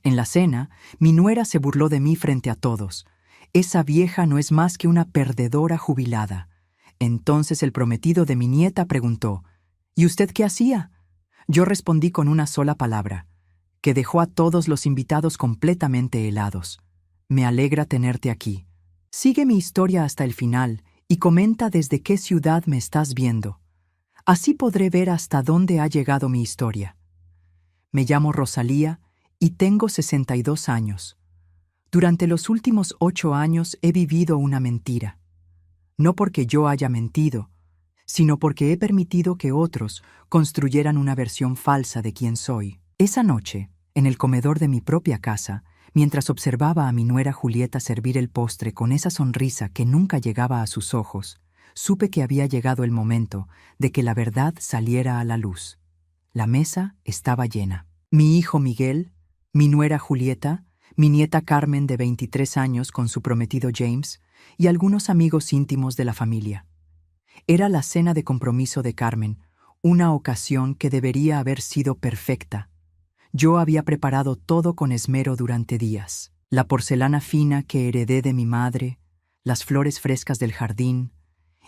En la cena, mi nuera se burló de mí frente a todos. Esa vieja no es más que una perdedora jubilada. Entonces el prometido de mi nieta preguntó, ¿y usted qué hacía? Yo respondí con una sola palabra, que dejó a todos los invitados completamente helados. Me alegra tenerte aquí. Sigue mi historia hasta el final y comenta desde qué ciudad me estás viendo. Así podré ver hasta dónde ha llegado mi historia. Me llamo Rosalía y tengo 62 años. Durante los últimos 8 años he vivido una mentira. No porque yo haya mentido, sino porque he permitido que otros construyeran una versión falsa de quién soy. Esa noche, en el comedor de mi propia casa, mientras observaba a mi nuera Julieta servir el postre con esa sonrisa que nunca llegaba a sus ojos, supe que había llegado el momento de que la verdad saliera a la luz. La mesa estaba llena. Mi hijo Miguel, mi nuera Julieta, mi nieta Carmen de 23 años con su prometido James y algunos amigos íntimos de la familia. Era la cena de compromiso de Carmen, una ocasión que debería haber sido perfecta. Yo había preparado todo con esmero durante días. La porcelana fina que heredé de mi madre, las flores frescas del jardín,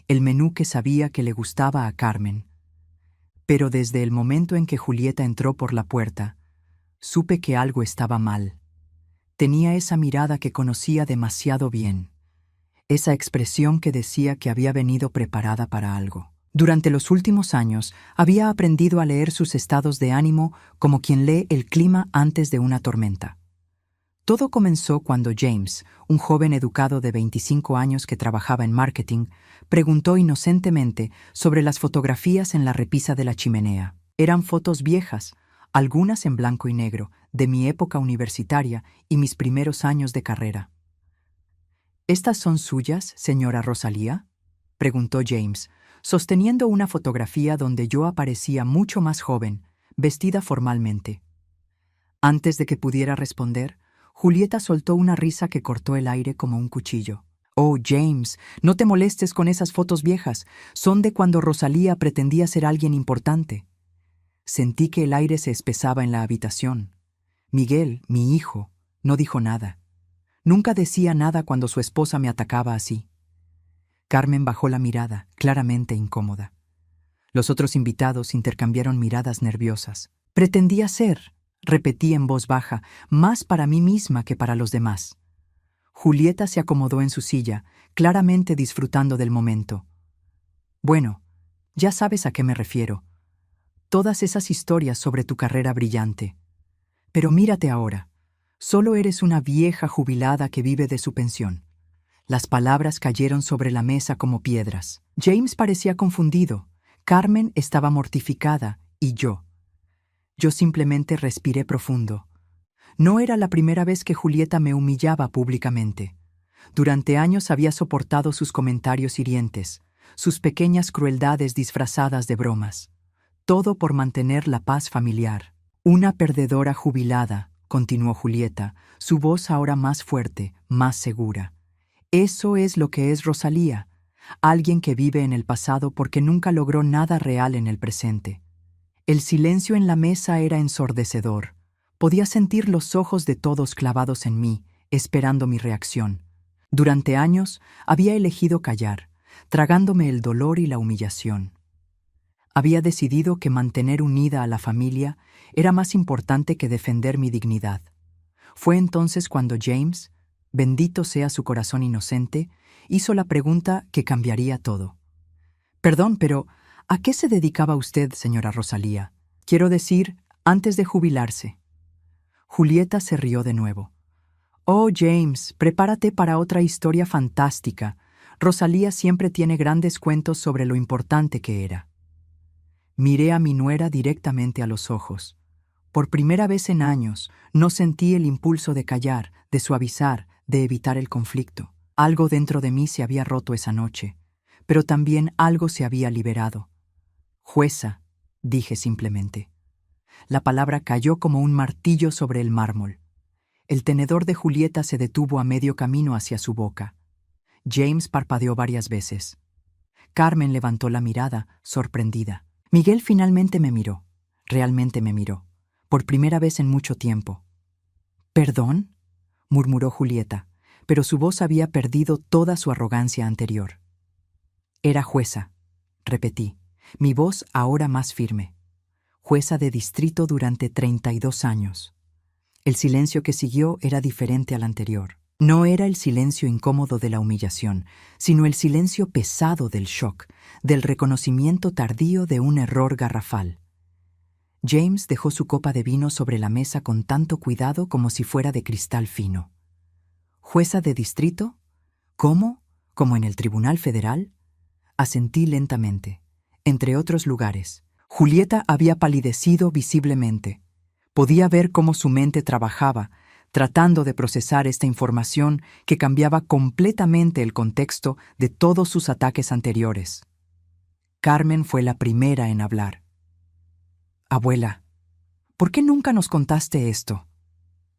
el menú que sabía que le gustaba a Carmen. Pero desde el momento en que Julieta entró por la puerta, supe que algo estaba mal. Tenía esa mirada que conocía demasiado bien, esa expresión que decía que había venido preparada para algo. Durante los últimos años había aprendido a leer sus estados de ánimo como quien lee el clima antes de una tormenta. Todo comenzó cuando James, un joven educado de 25 años que trabajaba en marketing, preguntó inocentemente sobre las fotografías en la repisa de la chimenea. Eran fotos viejas, algunas en blanco y negro, de mi época universitaria y mis primeros años de carrera. ¿Estas son suyas, señora Rosalía?, preguntó James, sosteniendo una fotografía donde yo aparecía mucho más joven, vestida formalmente. Antes de que pudiera responder, Julieta soltó una risa que cortó el aire como un cuchillo. «Oh, James, no te molestes con esas fotos viejas. Son de cuando Rosalía pretendía ser alguien importante». Sentí que el aire se espesaba en la habitación. Miguel, mi hijo, no dijo nada. Nunca decía nada cuando su esposa me atacaba así. Carmen bajó la mirada, claramente incómoda. Los otros invitados intercambiaron miradas nerviosas. «Pretendía ser», repetí en voz baja, más para mí misma que para los demás. Julieta se acomodó en su silla, claramente disfrutando del momento. «Bueno, ya sabes a qué me refiero. Todas esas historias sobre tu carrera brillante. Pero mírate ahora. Solo eres una vieja jubilada que vive de su pensión». Las palabras cayeron sobre la mesa como piedras. James parecía confundido. Carmen estaba mortificada y yo. Yo simplemente respiré profundo. No era la primera vez que Julieta me humillaba públicamente. Durante años había soportado sus comentarios hirientes, sus pequeñas crueldades disfrazadas de bromas. Todo por mantener la paz familiar. «Una perdedora jubilada», continuó Julieta, su voz ahora más fuerte, más segura. «Eso es lo que es Rosalía, alguien que vive en el pasado porque nunca logró nada real en el presente». El silencio en la mesa era ensordecedor. Podía sentir los ojos de todos clavados en mí, esperando mi reacción. Durante años había elegido callar, tragándome el dolor y la humillación. Había decidido que mantener unida a la familia era más importante que defender mi dignidad. Fue entonces cuando James, bendito sea su corazón inocente, hizo la pregunta que cambiaría todo. «Perdón, pero ¿a qué se dedicaba usted, señora Rosalía? Quiero decir, antes de jubilarse». Julieta se rió de nuevo. «Oh, James, prepárate para otra historia fantástica. Rosalía siempre tiene grandes cuentos sobre lo importante que era». Miré a mi nuera directamente a los ojos. Por primera vez en años, no sentí el impulso de callar, de suavizar, de evitar el conflicto. Algo dentro de mí se había roto esa noche, pero también algo se había liberado. «Jueza», dije simplemente. La palabra cayó como un martillo sobre el mármol. El tenedor de Julieta se detuvo a medio camino hacia su boca. James parpadeó varias veces. Carmen levantó la mirada, sorprendida. Miguel finalmente me miró. Realmente me miró. Por primera vez en mucho tiempo. «¿Perdón?», murmuró Julieta, pero su voz había perdido toda su arrogancia anterior. «Era jueza», repetí, mi voz ahora más firme. Jueza de distrito durante 32 años. El silencio que siguió era diferente al anterior. No era el silencio incómodo de la humillación, sino el silencio pesado del shock, del reconocimiento tardío de un error garrafal. James dejó su copa de vino sobre la mesa con tanto cuidado como si fuera de cristal fino. ¿Jueza de distrito? ¿Cómo? ¿Como en el Tribunal Federal? Asentí lentamente. Entre otros lugares. Julieta había palidecido visiblemente. Podía ver cómo su mente trabajaba, tratando de procesar esta información que cambiaba completamente el contexto de todos sus ataques anteriores. Carmen fue la primera en hablar. «Abuela, ¿por qué nunca nos contaste esto?».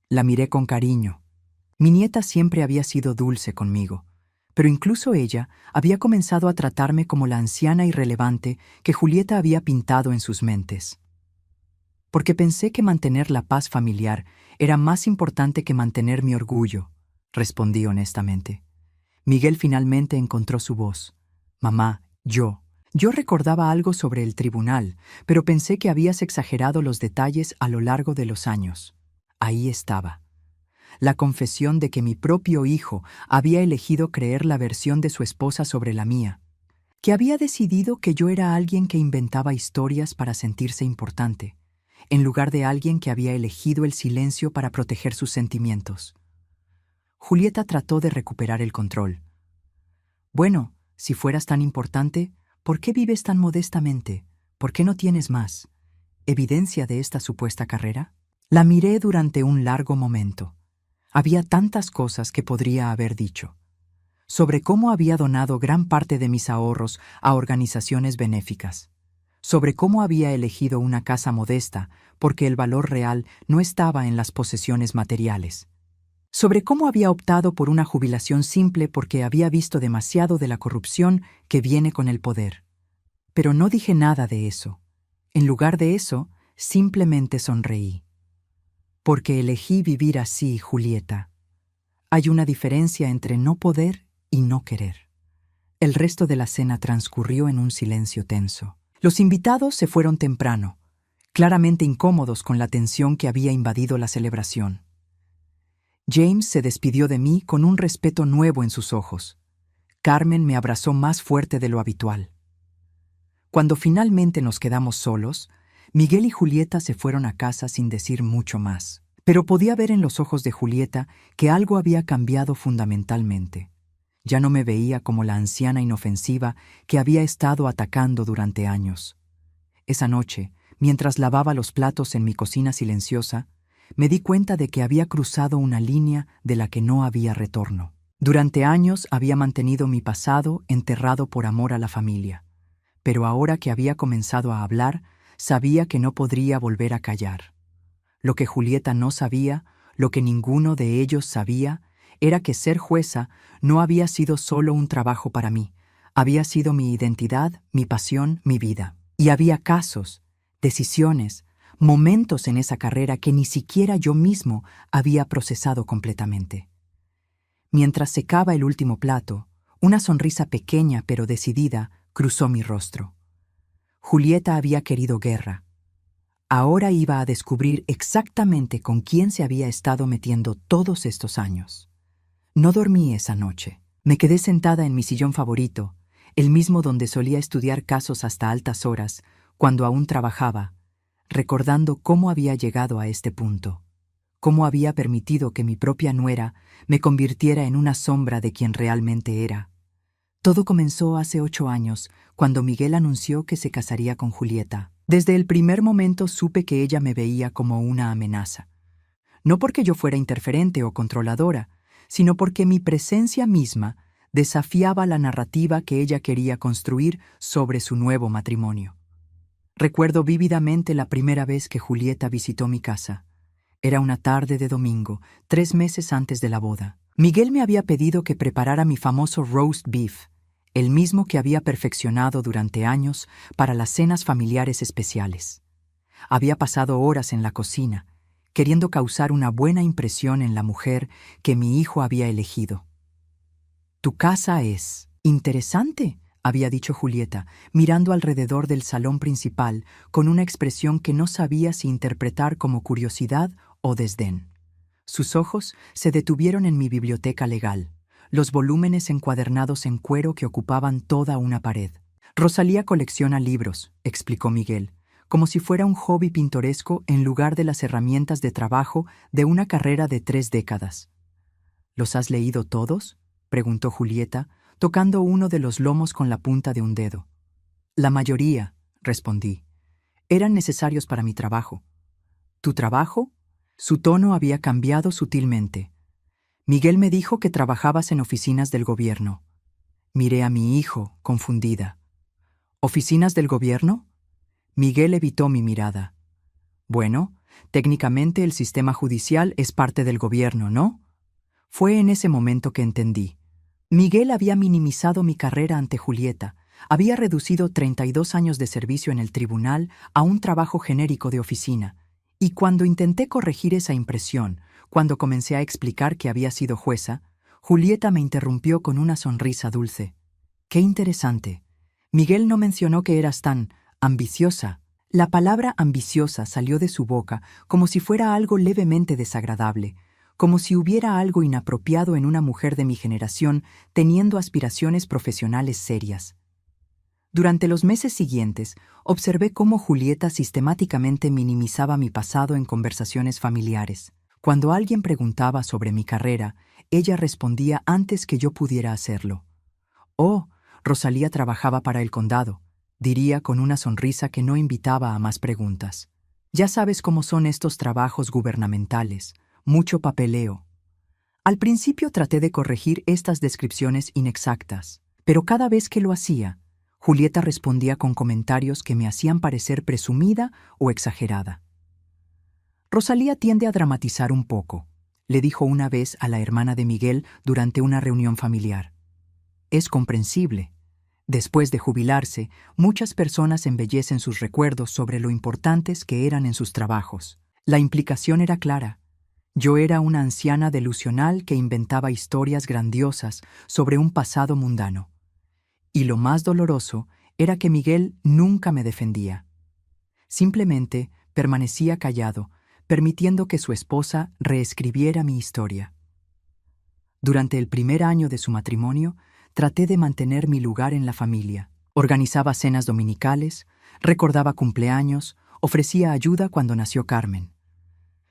La miré con cariño. Mi nieta siempre había sido dulce conmigo, pero incluso ella había comenzado a tratarme como la anciana irrelevante que Julieta había pintado en sus mentes. Porque pensé que mantener la paz familiar era más importante que mantener mi orgullo, respondí honestamente. Miguel finalmente encontró su voz. «Mamá, yo recordaba algo sobre el tribunal, pero pensé que habías exagerado los detalles a lo largo de los años». Ahí estaba. La confesión de que mi propio hijo había elegido creer la versión de su esposa sobre la mía, que había decidido que yo era alguien que inventaba historias para sentirse importante, en lugar de alguien que había elegido el silencio para proteger sus sentimientos. Julieta trató de recuperar el control. «Bueno, si fueras tan importante, ¿por qué vives tan modestamente? ¿Por qué no tienes más evidencia de esta supuesta carrera?». La miré durante un largo momento. Había tantas cosas que podría haber dicho. Sobre cómo había donado gran parte de mis ahorros a organizaciones benéficas. Sobre cómo había elegido una casa modesta porque el valor real no estaba en las posesiones materiales. Sobre cómo había optado por una jubilación simple porque había visto demasiado de la corrupción que viene con el poder. Pero no dije nada de eso. En lugar de eso, simplemente sonreí. Porque elegí vivir así, Julieta. Hay una diferencia entre no poder y no querer. El resto de la cena transcurrió en un silencio tenso. Los invitados se fueron temprano, claramente incómodos con la tensión que había invadido la celebración. James se despidió de mí con un respeto nuevo en sus ojos. Carmen me abrazó más fuerte de lo habitual. Cuando finalmente nos quedamos solos, Miguel y Julieta se fueron a casa sin decir mucho más. Pero podía ver en los ojos de Julieta que algo había cambiado fundamentalmente. Ya no me veía como la anciana inofensiva que había estado atacando durante años. Esa noche, mientras lavaba los platos en mi cocina silenciosa, me di cuenta de que había cruzado una línea de la que no había retorno. Durante años había mantenido mi pasado enterrado por amor a la familia, pero ahora que había comenzado a hablar, sabía que no podría volver a callar. Lo que Julieta no sabía, lo que ninguno de ellos sabía, era que ser jueza no había sido solo un trabajo para mí, había sido mi identidad, mi pasión, mi vida. Y había casos, decisiones, momentos en esa carrera que ni siquiera yo mismo había procesado completamente. Mientras secaba el último plato, una sonrisa pequeña pero decidida cruzó mi rostro. Julieta había querido guerra. Ahora iba a descubrir exactamente con quién se había estado metiendo todos estos años. No dormí esa noche. Me quedé sentada en mi sillón favorito, el mismo donde solía estudiar casos hasta altas horas, cuando aún trabajaba, recordando cómo había llegado a este punto, cómo había permitido que mi propia nuera me convirtiera en una sombra de quien realmente era. Todo comenzó hace 8 años, cuando Miguel anunció que se casaría con Julieta. Desde el primer momento supe que ella me veía como una amenaza. No porque yo fuera interferente o controladora, sino porque mi presencia misma desafiaba la narrativa que ella quería construir sobre su nuevo matrimonio. Recuerdo vívidamente la primera vez que Julieta visitó mi casa. Era una tarde de domingo, 3 meses antes de la boda. Miguel me había pedido que preparara mi famoso roast beef, el mismo que había perfeccionado durante años para las cenas familiares especiales. Había pasado horas en la cocina, queriendo causar una buena impresión en la mujer que mi hijo había elegido. «Tu casa es interesante», había dicho Julieta, mirando alrededor del salón principal con una expresión que no sabía si interpretar como curiosidad o desdén. Sus ojos se detuvieron en mi biblioteca legal, los volúmenes encuadernados en cuero que ocupaban toda una pared. «Rosalía colecciona libros», explicó Miguel, como si fuera un hobby pintoresco en lugar de las herramientas de trabajo de una carrera de 3 décadas. «¿Los has leído todos?», preguntó Julieta, tocando uno de los lomos con la punta de un dedo. «La mayoría», respondí. «Eran necesarios para mi trabajo». «¿Tu trabajo?». Su tono había cambiado sutilmente. «Miguel me dijo que trabajabas en oficinas del gobierno». Miré a mi hijo, confundida. «¿Oficinas del gobierno?». Miguel evitó mi mirada. «Bueno, técnicamente el sistema judicial es parte del gobierno, ¿no?». Fue en ese momento que entendí. Miguel había minimizado mi carrera ante Julieta, había reducido 32 años de servicio en el tribunal a un trabajo genérico de oficina, y cuando intenté corregir esa impresión, cuando comencé a explicar que había sido jueza, Julieta me interrumpió con una sonrisa dulce. «Qué interesante. Miguel no mencionó que eras tan ambiciosa». La palabra ambiciosa salió de su boca como si fuera algo levemente desagradable, como si hubiera algo inapropiado en una mujer de mi generación teniendo aspiraciones profesionales serias. Durante los meses siguientes, observé cómo Julieta sistemáticamente minimizaba mi pasado en conversaciones familiares. Cuando alguien preguntaba sobre mi carrera, ella respondía antes que yo pudiera hacerlo. «Oh, Rosalía trabajaba para el condado», diría con una sonrisa que no invitaba a más preguntas. «Ya sabes cómo son estos trabajos gubernamentales, mucho papeleo». Al principio traté de corregir estas descripciones inexactas, pero cada vez que lo hacía, Julieta respondía con comentarios que me hacían parecer presumida o exagerada. «Rosalía tiende a dramatizar un poco», le dijo una vez a la hermana de Miguel durante una reunión familiar. «Es comprensible. Después de jubilarse, muchas personas embellecen sus recuerdos sobre lo importantes que eran en sus trabajos. La implicación era clara. Yo era una anciana delusional que inventaba historias grandiosas sobre un pasado mundano. Y lo más doloroso era que Miguel nunca me defendía. Simplemente permanecía callado, permitiendo que su esposa reescribiera mi historia. Durante el primer año de su matrimonio, traté de mantener mi lugar en la familia. Organizaba cenas dominicales, recordaba cumpleaños, ofrecía ayuda cuando nació Carmen.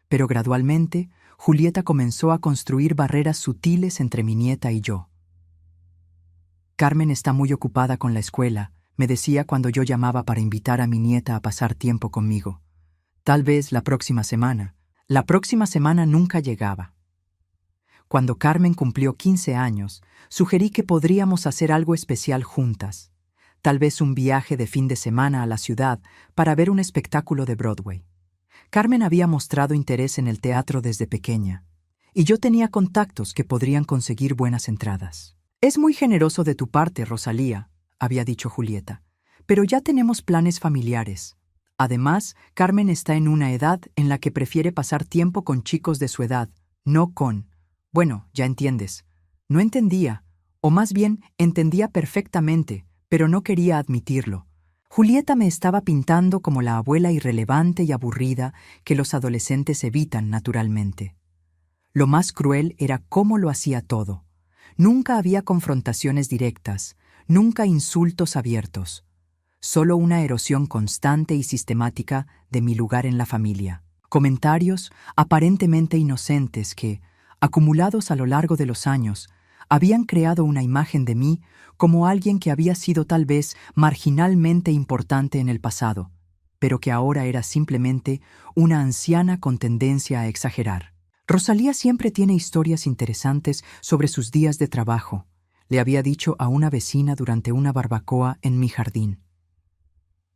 Pero gradualmente, Julieta comenzó a construir barreras sutiles entre mi nieta y yo. «Carmen está muy ocupada con la escuela», me decía cuando yo llamaba para invitar a mi nieta a pasar tiempo conmigo. «Tal vez la próxima semana». La próxima semana nunca llegaba. Cuando Carmen cumplió 15 años, sugerí que podríamos hacer algo especial juntas, tal vez un viaje de fin de semana a la ciudad para ver un espectáculo de Broadway. Carmen había mostrado interés en el teatro desde pequeña, y yo tenía contactos que podrían conseguir buenas entradas. «Es muy generoso de tu parte, Rosalía», había dicho Julieta, «pero ya tenemos planes familiares. Además, Carmen está en una edad en la que prefiere pasar tiempo con chicos de su edad, no con... Bueno, ya entiendes». No entendía, o más bien entendía perfectamente, pero no quería admitirlo. Julieta me estaba pintando como la abuela irrelevante y aburrida que los adolescentes evitan naturalmente. Lo más cruel era cómo lo hacía todo. Nunca había confrontaciones directas, nunca insultos abiertos. Solo una erosión constante y sistemática de mi lugar en la familia. Comentarios aparentemente inocentes que, acumulados a lo largo de los años, habían creado una imagen de mí como alguien que había sido tal vez marginalmente importante en el pasado, pero que ahora era simplemente una anciana con tendencia a exagerar. «Rosalía siempre tiene historias interesantes sobre sus días de trabajo», le había dicho a una vecina durante una barbacoa en mi jardín.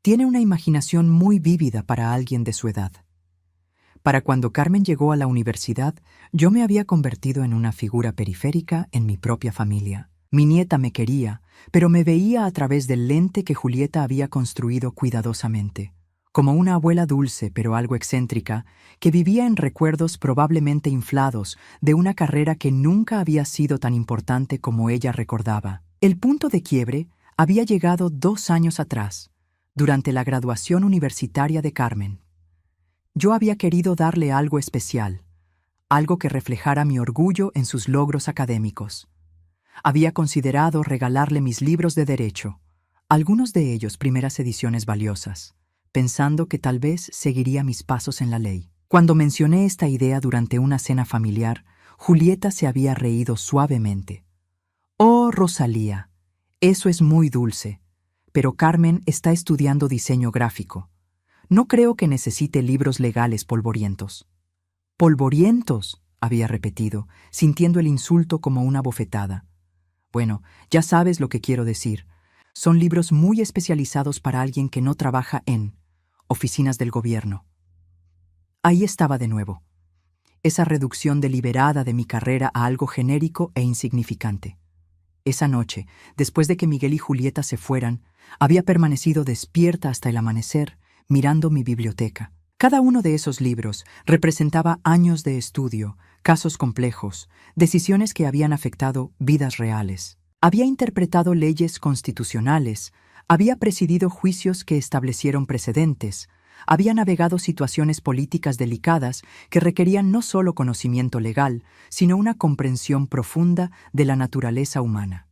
«Tiene una imaginación muy vívida para alguien de su edad». Para cuando Carmen llegó a la universidad, yo me había convertido en una figura periférica en mi propia familia. Mi nieta me quería, pero me veía a través del lente que Julieta había construido cuidadosamente, como una abuela dulce pero algo excéntrica, que vivía en recuerdos probablemente inflados de una carrera que nunca había sido tan importante como ella recordaba. El punto de quiebre había llegado 2 años atrás, durante la graduación universitaria de Carmen. Yo había querido darle algo especial, algo que reflejara mi orgullo en sus logros académicos. Había considerado regalarle mis libros de derecho, algunos de ellos primeras ediciones valiosas, pensando que tal vez seguiría mis pasos en la ley. Cuando mencioné esta idea durante una cena familiar, Julieta se había reído suavemente. «Oh, Rosalía, eso es muy dulce, pero Carmen está estudiando diseño gráfico. No creo que necesite libros legales polvorientos». «¿Polvorientos?», había repetido, sintiendo el insulto como una bofetada. «Bueno, ya sabes lo que quiero decir. Son libros muy especializados para alguien que no trabaja en oficinas del gobierno». Ahí estaba de nuevo, esa reducción deliberada de mi carrera a algo genérico e insignificante. Esa noche, después de que Miguel y Julieta se fueran, había permanecido despierta hasta el amanecer, mirando mi biblioteca. Cada uno de esos libros representaba años de estudio, casos complejos, decisiones que habían afectado vidas reales. Había interpretado leyes constitucionales, había presidido juicios que establecieron precedentes, había navegado situaciones políticas delicadas que requerían no solo conocimiento legal, sino una comprensión profunda de la naturaleza humana.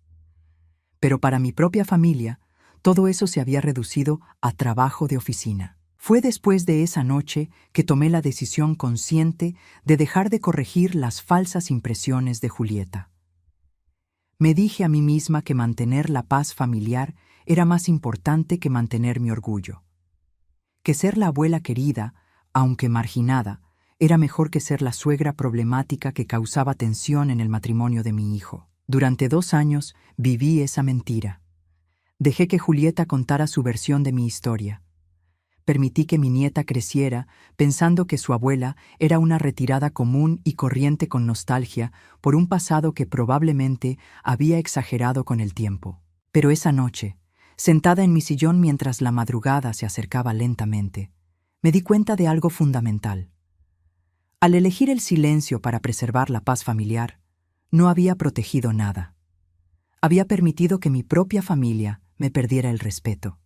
Pero para mi propia familia, todo eso se había reducido a trabajo de oficina. Fue después de esa noche que tomé la decisión consciente de dejar de corregir las falsas impresiones de Julieta. Me dije a mí misma que mantener la paz familiar era más importante que mantener mi orgullo. Que ser la abuela querida, aunque marginada, era mejor que ser la suegra problemática que causaba tensión en el matrimonio de mi hijo. Durante 2 años viví esa mentira. Dejé que Julieta contara su versión de mi historia. Permití que mi nieta creciera pensando que su abuela era una retirada común y corriente con nostalgia por un pasado que probablemente había exagerado con el tiempo. Pero esa noche, sentada en mi sillón mientras la madrugada se acercaba lentamente, me di cuenta de algo fundamental. Al elegir el silencio para preservar la paz familiar, no había protegido nada. Había permitido que mi propia familia me perdiera el respeto,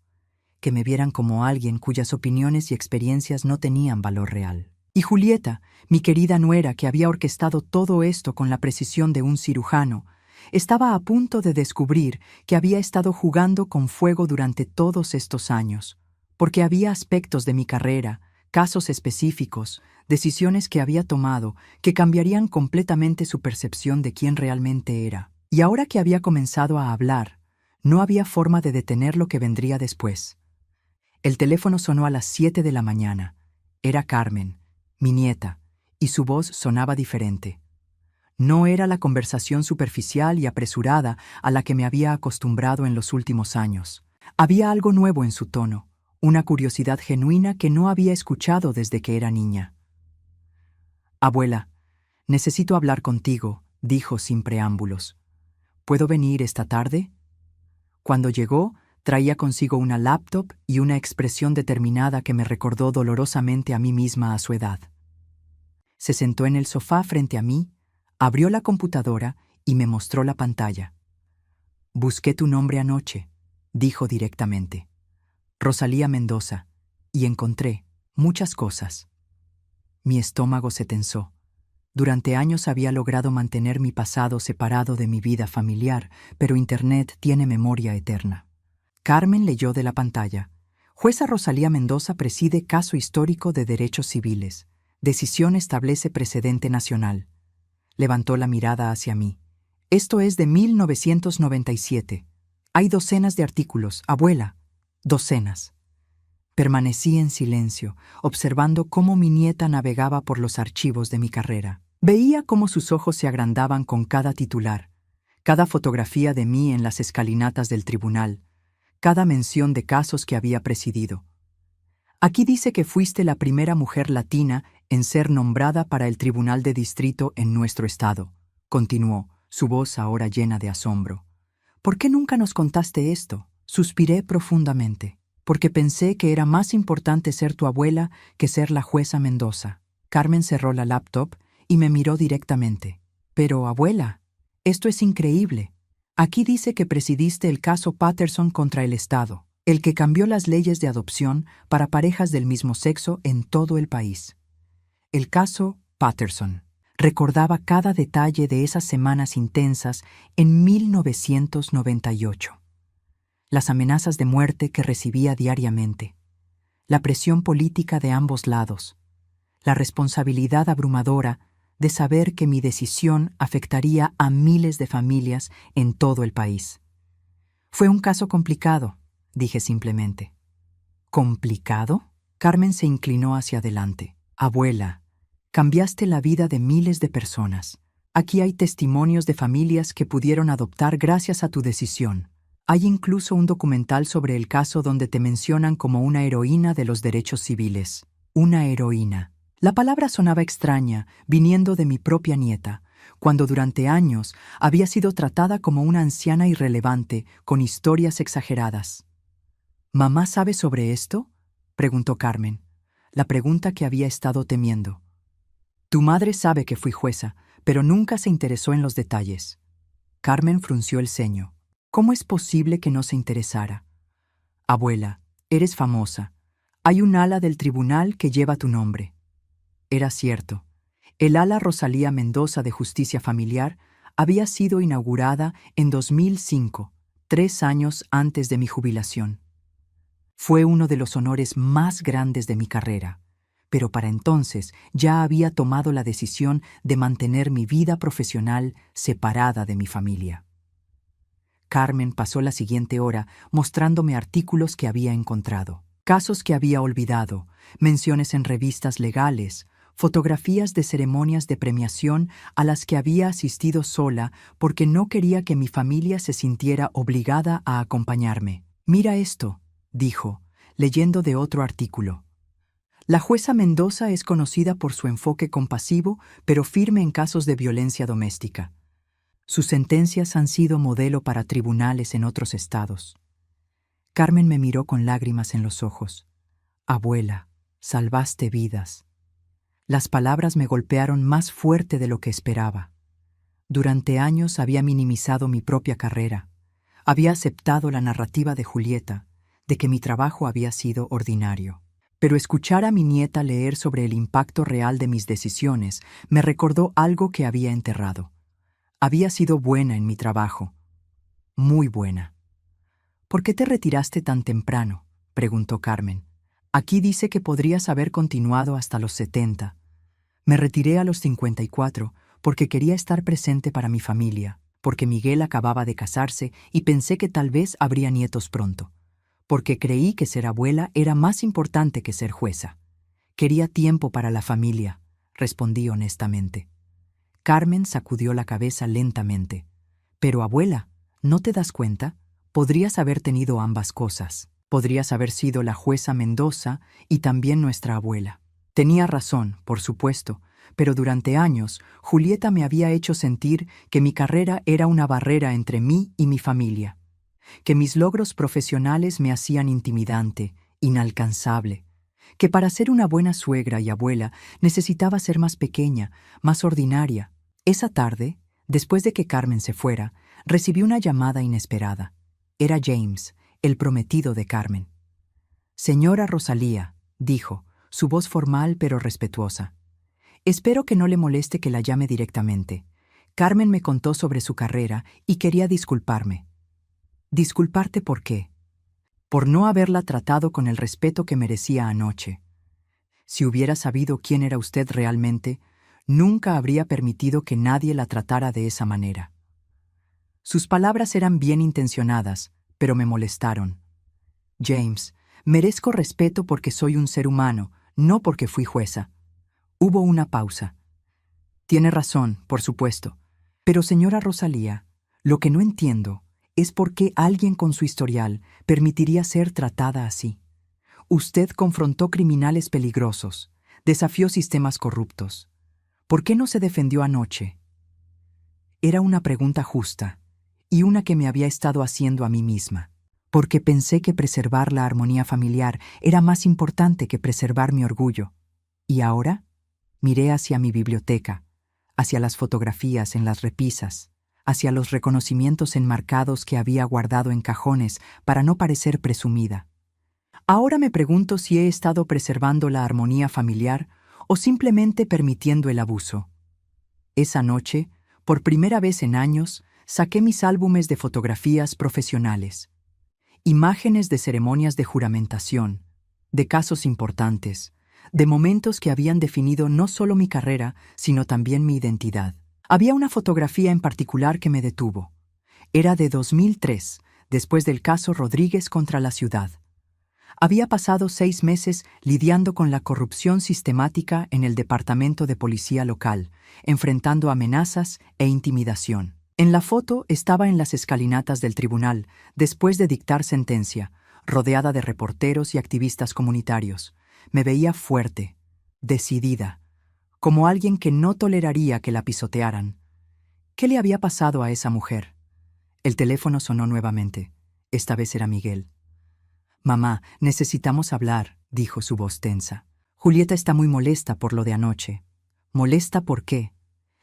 que me vieran como alguien cuyas opiniones y experiencias no tenían valor real. Y Julieta, mi querida nuera que había orquestado todo esto con la precisión de un cirujano, estaba a punto de descubrir que había estado jugando con fuego durante todos estos años, porque había aspectos de mi carrera, casos específicos, decisiones que había tomado que cambiarían completamente su percepción de quién realmente era. Y ahora que había comenzado a hablar, no había forma de detener lo que vendría después. El teléfono sonó a las 7 de la mañana. Era Carmen, mi nieta, y su voz sonaba diferente. No era la conversación superficial y apresurada a la que me había acostumbrado en los últimos años. Había algo nuevo en su tono, una curiosidad genuina que no había escuchado desde que era niña. «Abuela, necesito hablar contigo», dijo sin preámbulos. «¿Puedo venir esta tarde?». Cuando llegó, traía consigo una laptop y una expresión determinada que me recordó dolorosamente a mí misma a su edad. Se sentó en el sofá frente a mí, abrió la computadora y me mostró la pantalla. «Busqué tu nombre anoche», dijo directamente. «Rosalía Mendoza, y encontré muchas cosas». Mi estómago se tensó. Durante años había logrado mantener mi pasado separado de mi vida familiar, pero Internet tiene memoria eterna. Carmen leyó de la pantalla. Jueza Rosalía Mendoza preside caso histórico de derechos civiles. Decisión establece precedente nacional. Levantó la mirada hacia mí. Esto es de 1997. Hay docenas de artículos, abuela. Docenas. Permanecí en silencio, observando cómo mi nieta navegaba por los archivos de mi carrera. Veía cómo sus ojos se agrandaban con cada titular, cada fotografía de mí en las escalinatas del tribunal, cada mención de casos que había presidido. «Aquí dice que fuiste la primera mujer latina en ser nombrada para el Tribunal de Distrito en nuestro estado», continuó, su voz ahora llena de asombro. «¿Por qué nunca nos contaste esto?». Suspiré profundamente. porque pensé que era más importante ser tu abuela que ser la jueza Mendoza. Carmen cerró la laptop y me miró directamente. Pero, abuela, esto es increíble. Aquí dice que presidiste el caso Patterson contra el Estado, el que cambió las leyes de adopción para parejas del mismo sexo en todo el país. El caso Patterson. Recordaba cada detalle de esas semanas intensas en 1998. Las amenazas de muerte que recibía diariamente, la presión política de ambos lados, la responsabilidad abrumadora de saber que mi decisión afectaría a miles de familias en todo el país. Fue un caso complicado, dije simplemente. ¿Complicado? Carmen se inclinó hacia adelante. Abuela, cambiaste la vida de miles de personas. Aquí hay testimonios de familias que pudieron adoptar gracias a tu decisión. Hay incluso un documental sobre el caso donde te mencionan como una heroína de los derechos civiles. Una heroína. La palabra sonaba extraña, viniendo de mi propia nieta, cuando durante años había sido tratada como una anciana irrelevante, con historias exageradas. ¿Mamá sabe sobre esto?, preguntó Carmen, la pregunta que había estado temiendo. Tu madre sabe que fui jueza, pero nunca se interesó en los detalles. Carmen frunció el ceño. ¿Cómo es posible que no se interesara? Abuela, eres famosa. Hay un ala del tribunal que lleva tu nombre. Era cierto. El ala Rosalía Mendoza de Justicia Familiar había sido inaugurada en 2005, 3 años antes de mi jubilación. Fue uno de los honores más grandes de mi carrera, pero para entonces ya había tomado la decisión de mantener mi vida profesional separada de mi familia. Carmen pasó la siguiente hora mostrándome artículos que había encontrado, casos que había olvidado, menciones en revistas legales, fotografías de ceremonias de premiación a las que había asistido sola porque no quería que mi familia se sintiera obligada a acompañarme. Mira esto, dijo, leyendo de otro artículo. La jueza Mendoza es conocida por su enfoque compasivo pero firme en casos de violencia doméstica. Sus sentencias han sido modelo para tribunales en otros estados. Carmen me miró con lágrimas en los ojos. Abuela, salvaste vidas. Las palabras me golpearon más fuerte de lo que esperaba. Durante años había minimizado mi propia carrera. Había aceptado la narrativa de Julieta, de que mi trabajo había sido ordinario. Pero escuchar a mi nieta leer sobre el impacto real de mis decisiones me recordó algo que había enterrado. Había sido buena en mi trabajo. Muy buena. ¿Por qué te retiraste tan temprano?, preguntó Carmen. Aquí dice que podrías haber continuado hasta los 70. Me retiré a los 54 porque quería estar presente para mi familia, porque Miguel acababa de casarse y pensé que tal vez habría nietos pronto, porque creí que ser abuela era más importante que ser jueza. Quería tiempo para la familia, respondí honestamente. Carmen sacudió la cabeza lentamente. Pero, abuela, ¿no te das cuenta? Podrías haber tenido ambas cosas. Podrías haber sido la jueza Mendoza y también nuestra abuela. Tenía razón, por supuesto, pero durante años Julieta me había hecho sentir que mi carrera era una barrera entre mí y mi familia, que mis logros profesionales me hacían intimidante, inalcanzable, que para ser una buena suegra y abuela necesitaba ser más pequeña, más ordinaria. Esa tarde, después de que Carmen se fuera, recibí una llamada inesperada. Era James, el prometido de Carmen. Señora Rosalía, dijo, su voz formal pero respetuosa. Espero que no le moleste que la llame directamente. Carmen me contó sobre su carrera y quería disculparme. ¿Disculparte por qué? Por no haberla tratado con el respeto que merecía anoche. Si hubiera sabido quién era usted realmente, nunca habría permitido que nadie la tratara de esa manera. Sus palabras eran bien intencionadas, pero me molestaron. James, merezco respeto porque soy un ser humano, no porque fui jueza. Hubo una pausa. Tiene razón, por supuesto. Pero, señora Rosalía, lo que no entiendo es por qué alguien con su historial permitiría ser tratada así. Usted confrontó criminales peligrosos, desafió sistemas corruptos. ¿Por qué no se defendió anoche? Era una pregunta justa, y una que me había estado haciendo a mí misma. porque pensé que preservar la armonía familiar era más importante que preservar mi orgullo. Y ahora miré hacia mi biblioteca, hacia las fotografías en las repisas, hacia los reconocimientos enmarcados que había guardado en cajones para no parecer presumida. Ahora me pregunto si he estado preservando la armonía familiar o simplemente permitiendo el abuso. Esa noche, por primera vez en años, saqué mis álbumes de fotografías profesionales. Imágenes de ceremonias de juramentación, de casos importantes, de momentos que habían definido no solo mi carrera, sino también mi identidad. Había una fotografía en particular que me detuvo. Era de 2003, después del caso Rodríguez contra la ciudad. Había pasado 6 meses lidiando con la corrupción sistemática en el departamento de policía local, enfrentando amenazas e intimidación. En la foto estaba en las escalinatas del tribunal, después de dictar sentencia, rodeada de reporteros y activistas comunitarios. Me veía fuerte, decidida, como alguien que no toleraría que la pisotearan. ¿Qué le había pasado a esa mujer? El teléfono sonó nuevamente. Esta vez era Miguel. «Mamá, necesitamos hablar», dijo su voz tensa. «Julieta está muy molesta por lo de anoche». «¿Molesta por qué?»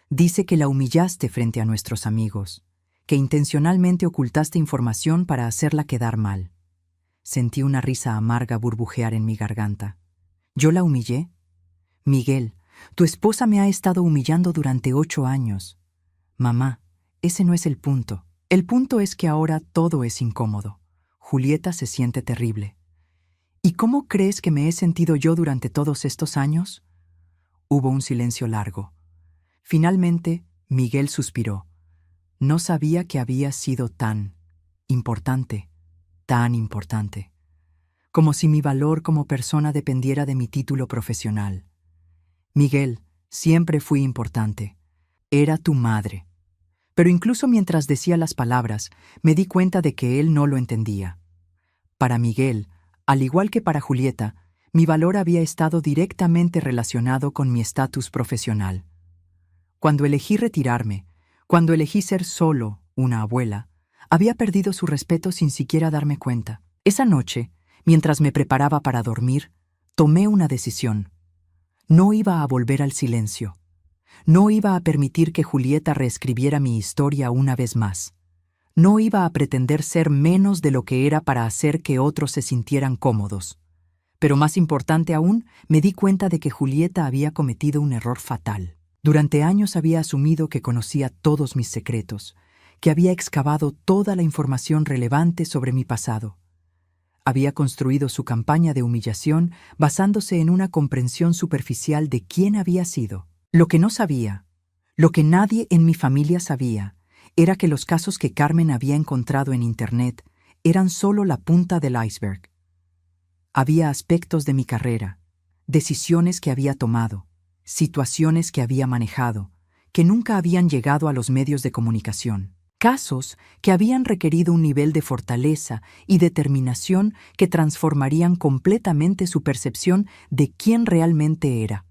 «Dice que la humillaste frente a nuestros amigos, que intencionalmente ocultaste información para hacerla quedar mal». Sentí una risa amarga burbujear en mi garganta. ¿Yo la humillé? «Miguel, tu esposa me ha estado humillando durante 8 años». «Mamá, ese no es el punto. El punto es que ahora todo es incómodo. Julieta se siente terrible». «¿Y cómo crees que me he sentido yo durante todos estos años?» Hubo un silencio largo. Finalmente, Miguel suspiró. No sabía que había sido tan importante, como si mi valor como persona dependiera de mi título profesional. «Miguel, siempre fui importante. Era tu madre». Pero incluso mientras decía las palabras, me di cuenta de que él no lo entendía. Para Miguel, al igual que para Julieta, mi valor había estado directamente relacionado con mi estatus profesional. Cuando elegí retirarme, cuando elegí ser solo una abuela, había perdido su respeto sin siquiera darme cuenta. Esa noche, mientras me preparaba para dormir, tomé una decisión. No iba a volver al silencio. No iba a permitir que Julieta reescribiera mi historia una vez más. No iba a pretender ser menos de lo que era para hacer que otros se sintieran cómodos. Pero más importante aún, me di cuenta de que Julieta había cometido un error fatal. Durante años había asumido que conocía todos mis secretos, que había excavado toda la información relevante sobre mi pasado. Había construido su campaña de humillación basándose en una comprensión superficial de quién había sido. Lo que no sabía, lo que nadie en mi familia sabía, era que los casos que Carmen había encontrado en Internet eran solo la punta del iceberg. Había aspectos de mi carrera, decisiones que había tomado, situaciones que había manejado, que nunca habían llegado a los medios de comunicación. Casos que habían requerido un nivel de fortaleza y determinación que transformarían completamente su percepción de quién realmente era.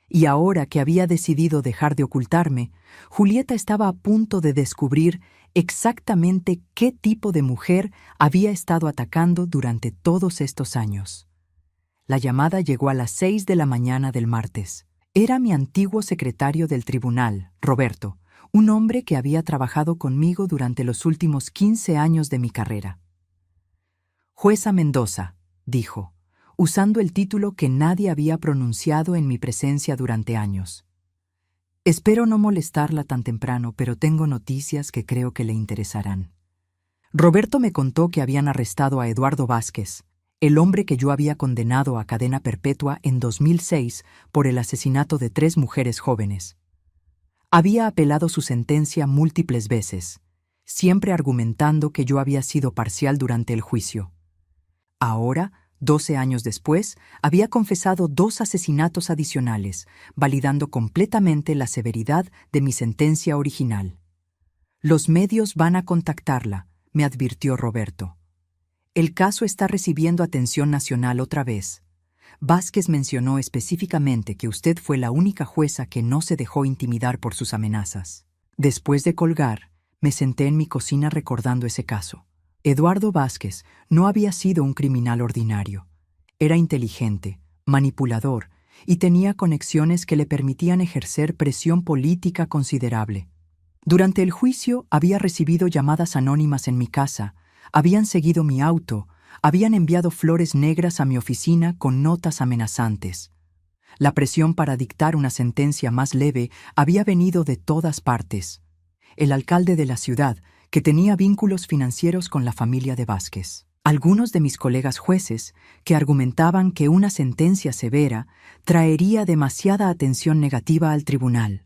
Y ahora que había decidido dejar de ocultarme, Julieta estaba a punto de descubrir exactamente qué tipo de mujer había estado atacando durante todos estos años. La llamada llegó a las 6 de la mañana del martes. Era mi antiguo secretario del tribunal, Roberto, un hombre que había trabajado conmigo durante los últimos 15 años de mi carrera. «Jueza Mendoza», dijo, usando el título que nadie había pronunciado en mi presencia durante años. «Espero no molestarla tan temprano, pero tengo noticias que creo que le interesarán». Roberto me contó que habían arrestado a Eduardo Vázquez, el hombre que yo había condenado a cadena perpetua en 2006 por el asesinato de 3 mujeres jóvenes. Había apelado su sentencia múltiples veces, siempre argumentando que yo había sido parcial durante el juicio. Ahora, 12 años después, había confesado 2 asesinatos adicionales, validando completamente la severidad de mi sentencia original. «Los medios van a contactarla», me advirtió Roberto. «El caso está recibiendo atención nacional otra vez. Vázquez mencionó específicamente que usted fue la única jueza que no se dejó intimidar por sus amenazas». Después de colgar, me senté en mi cocina recordando ese caso. Eduardo Vázquez no había sido un criminal ordinario. Era inteligente, manipulador y tenía conexiones que le permitían ejercer presión política considerable. Durante el juicio había recibido llamadas anónimas en mi casa, habían seguido mi auto, habían enviado flores negras a mi oficina con notas amenazantes. La presión para dictar una sentencia más leve había venido de todas partes. El alcalde de la ciudad, que tenía vínculos financieros con la familia de Vázquez. Algunos de mis colegas jueces, que argumentaban que una sentencia severa traería demasiada atención negativa al tribunal.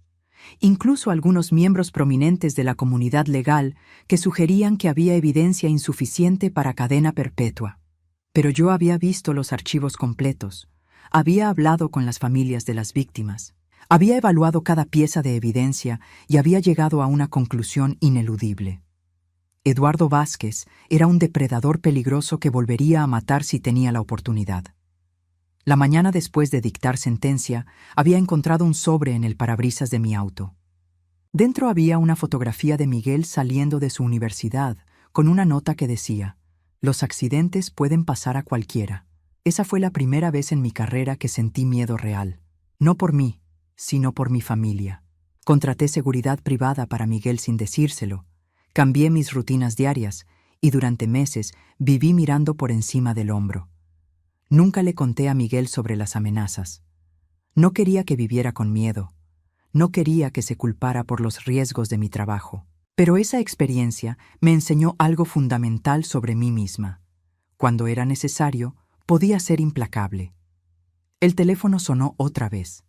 Incluso algunos miembros prominentes de la comunidad legal que sugerían que había evidencia insuficiente para cadena perpetua. Pero yo había visto los archivos completos, había hablado con las familias de las víctimas, había evaluado cada pieza de evidencia y había llegado a una conclusión ineludible. Eduardo Vázquez era un depredador peligroso que volvería a matar si tenía la oportunidad. La mañana después de dictar sentencia, había encontrado un sobre en el parabrisas de mi auto. Dentro había una fotografía de Miguel saliendo de su universidad, con una nota que decía: «Los accidentes pueden pasar a cualquiera». Esa fue la primera vez en mi carrera que sentí miedo real. No por mí, sino por mi familia. Contraté seguridad privada para Miguel sin decírselo. Cambié mis rutinas diarias y durante meses viví mirando por encima del hombro. Nunca le conté a Miguel sobre las amenazas. No quería que viviera con miedo. No quería que se culpara por los riesgos de mi trabajo. Pero esa experiencia me enseñó algo fundamental sobre mí misma. Cuando era necesario, podía ser implacable. El teléfono sonó otra vez.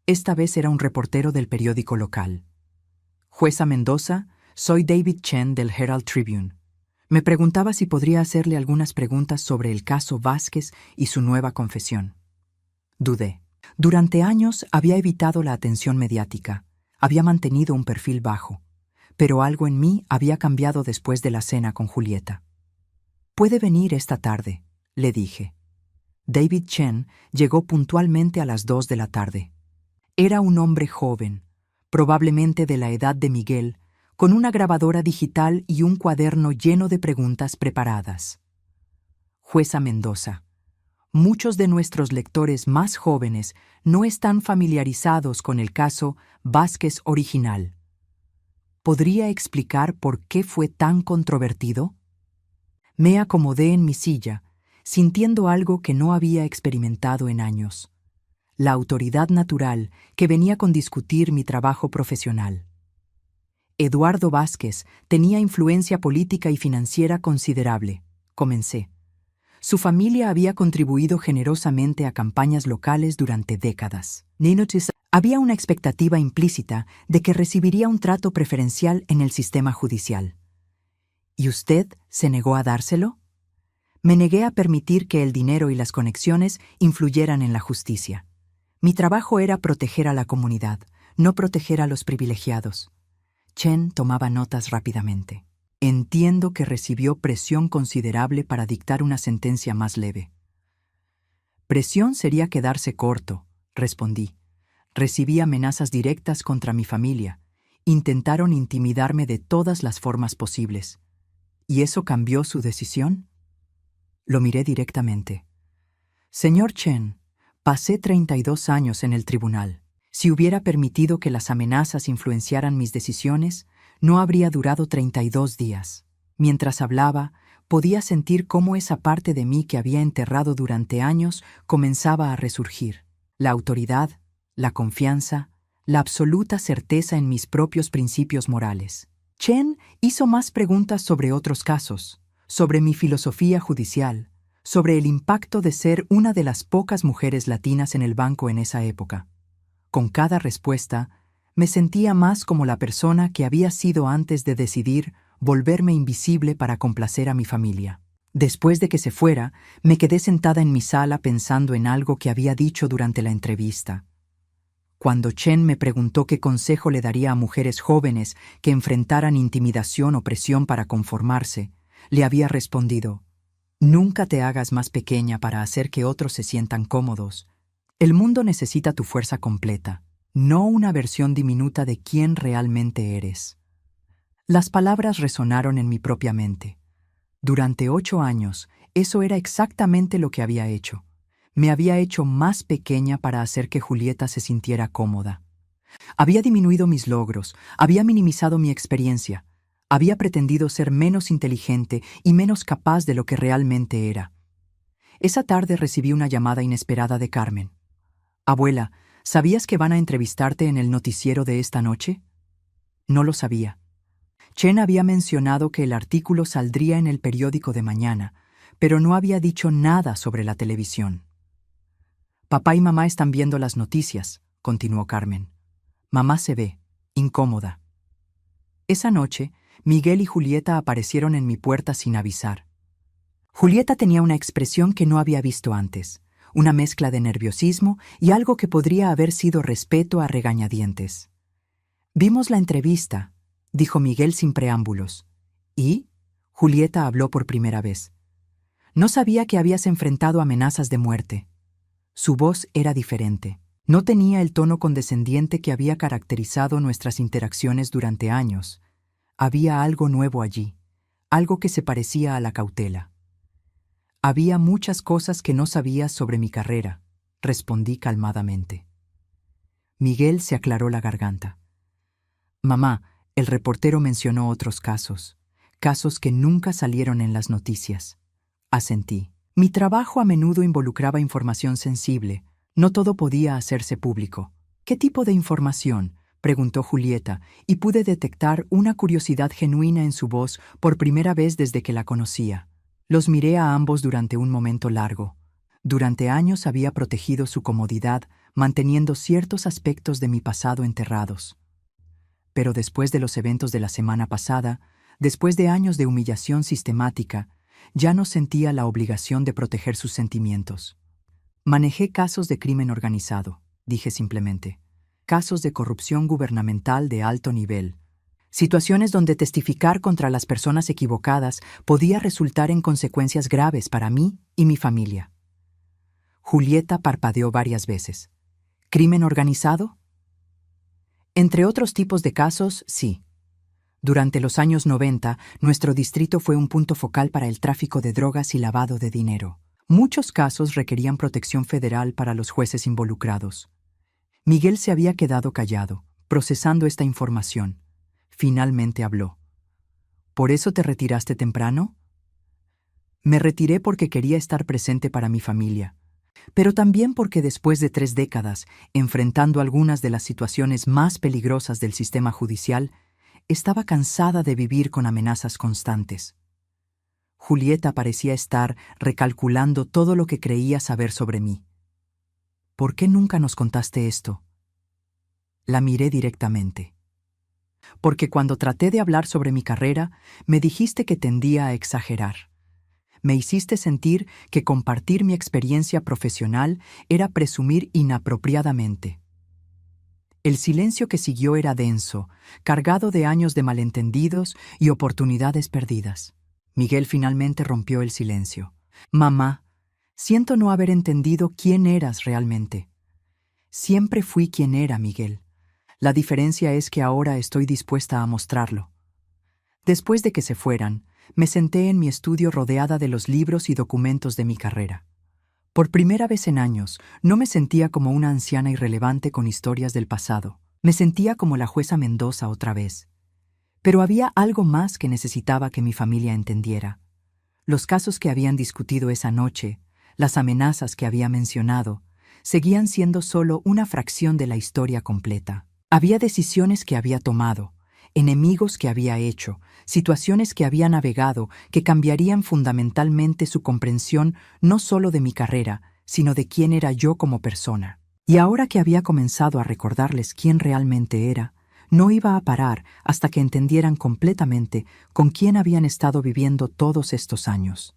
Esta vez era un reportero del periódico local. «Jueza Mendoza, soy David Chen del Herald Tribune. Me preguntaba si podría hacerle algunas preguntas sobre el caso Vázquez y su nueva confesión». Dudé. Durante años había evitado la atención mediática, había mantenido un perfil bajo, pero algo en mí había cambiado después de la cena con Julieta. «Puede venir esta tarde», le dije. David Chen llegó puntualmente a las 2 de la tarde. Era un hombre joven, probablemente de la edad de Miguel, con una grabadora digital y un cuaderno lleno de preguntas preparadas. «Jueza Mendoza, muchos de nuestros lectores más jóvenes no están familiarizados con el caso Vázquez original. ¿Podría explicar por qué fue tan controvertido?» Me acomodé en mi silla, sintiendo algo que no había experimentado en años: la autoridad natural que venía con discutir mi trabajo profesional. Eduardo Vázquez tenía influencia política y financiera considerable, comencé. Su familia había contribuido generosamente a campañas locales durante décadas. Había una expectativa implícita de que recibiría un trato preferencial en el sistema judicial. ¿Y usted se negó a dárselo? Me negué a permitir que el dinero y las conexiones influyeran en la justicia. Mi trabajo era proteger a la comunidad, no proteger a los privilegiados. Chen tomaba notas rápidamente. Entiendo que recibió presión considerable para dictar una sentencia más leve. Presión sería quedarse corto, respondí. Recibí amenazas directas contra mi familia. Intentaron intimidarme de todas las formas posibles. ¿Y eso cambió su decisión? Lo miré directamente. Señor Chen, pasé 32 años en el tribunal. Si hubiera permitido que las amenazas influenciaran mis decisiones, no habría durado 32 días. Mientras hablaba, podía sentir cómo esa parte de mí que había enterrado durante años comenzaba a resurgir. La autoridad, la confianza, la absoluta certeza en mis propios principios morales. Chen hizo más preguntas sobre otros casos, sobre mi filosofía judicial, sobre el impacto de ser una de las pocas mujeres latinas en el banco en esa época. Con cada respuesta, me sentía más como la persona que había sido antes de decidir volverme invisible para complacer a mi familia. Después de que se fuera, me quedé sentada en mi sala pensando en algo que había dicho durante la entrevista. Cuando Chen me preguntó qué consejo le daría a mujeres jóvenes que enfrentaran intimidación o presión para conformarse, le había respondido: «Nunca te hagas más pequeña para hacer que otros se sientan cómodos. El mundo necesita tu fuerza completa, no una versión diminuta de quién realmente eres». Las palabras resonaron en mi propia mente. Durante 8 años, eso era exactamente lo que había hecho. Me había hecho más pequeña para hacer que Julieta se sintiera cómoda. Había disminuido mis logros, había minimizado mi experiencia, había pretendido ser menos inteligente y menos capaz de lo que realmente era. Esa tarde recibí una llamada inesperada de Carmen. Abuela, ¿sabías que van a entrevistarte en el noticiero de esta noche? No lo sabía. Chen había mencionado que el artículo saldría en el periódico de mañana, pero no había dicho nada sobre la televisión. Papá y mamá están viendo las noticias, continuó Carmen. Mamá se ve incómoda. Esa noche, Miguel y Julieta aparecieron en mi puerta sin avisar. Julieta tenía una expresión que no había visto antes, una mezcla de nerviosismo y algo que podría haber sido respeto a regañadientes. Vimos la entrevista, dijo Miguel sin preámbulos. ¿Y? Julieta habló por primera vez. No sabía que habías enfrentado amenazas de muerte. Su voz era diferente. No tenía el tono condescendiente que había caracterizado nuestras interacciones durante años. Había algo nuevo allí, algo que se parecía a la cautela. Había muchas cosas que no sabías sobre mi carrera, respondí calmadamente. Miguel se aclaró la garganta. Mamá, el reportero mencionó otros casos que nunca salieron en las noticias. Asentí. Mi trabajo a menudo involucraba información sensible. No todo podía hacerse público. ¿Qué tipo de información?, preguntó Julieta, y pude detectar una curiosidad genuina en su voz por primera vez desde que la conocía. Los miré a ambos durante un momento largo. Durante años había protegido su comodidad, manteniendo ciertos aspectos de mi pasado enterrados. Pero después de los eventos de la semana pasada, después de años de humillación sistemática, ya no sentía la obligación de proteger sus sentimientos. Manejé casos de crimen organizado, dije simplemente. Casos de corrupción gubernamental de alto nivel. Situaciones donde testificar contra las personas equivocadas podía resultar en consecuencias graves para mí y mi familia. Julieta parpadeó varias veces. ¿Crimen organizado? Entre otros tipos de casos, sí. Durante los años 90, nuestro distrito fue un punto focal para el tráfico de drogas y lavado de dinero. Muchos casos requerían protección federal para los jueces involucrados. Miguel se había quedado callado, procesando esta información. Finalmente habló. ¿Por eso te retiraste temprano? Me retiré porque quería estar presente para mi familia, pero también porque después de 3 décadas, enfrentando algunas de las situaciones más peligrosas del sistema judicial, estaba cansada de vivir con amenazas constantes. Julieta parecía estar recalculando todo lo que creía saber sobre mí. ¿Por qué nunca nos contaste esto? La miré directamente. Porque cuando traté de hablar sobre mi carrera, me dijiste que tendía a exagerar. Me hiciste sentir que compartir mi experiencia profesional era presumir inapropiadamente. El silencio que siguió era denso, cargado de años de malentendidos y oportunidades perdidas. Miguel finalmente rompió el silencio. Mamá, siento no haber entendido quién eras realmente. Siempre fui quien era, Miguel. La diferencia es que ahora estoy dispuesta a mostrarlo. Después de que se fueran, me senté en mi estudio rodeada de los libros y documentos de mi carrera. Por primera vez en años, no me sentía como una anciana irrelevante con historias del pasado. Me sentía como la jueza Mendoza otra vez. Pero había algo más que necesitaba que mi familia entendiera. Los casos que habían discutido esa noche, las amenazas que había mencionado, seguían siendo solo una fracción de la historia completa. Había decisiones que había tomado, enemigos que había hecho, situaciones que había navegado que cambiarían fundamentalmente su comprensión no solo de mi carrera, sino de quién era yo como persona. Y ahora que había comenzado a recordarles quién realmente era, no iba a parar hasta que entendieran completamente con quién habían estado viviendo todos estos años.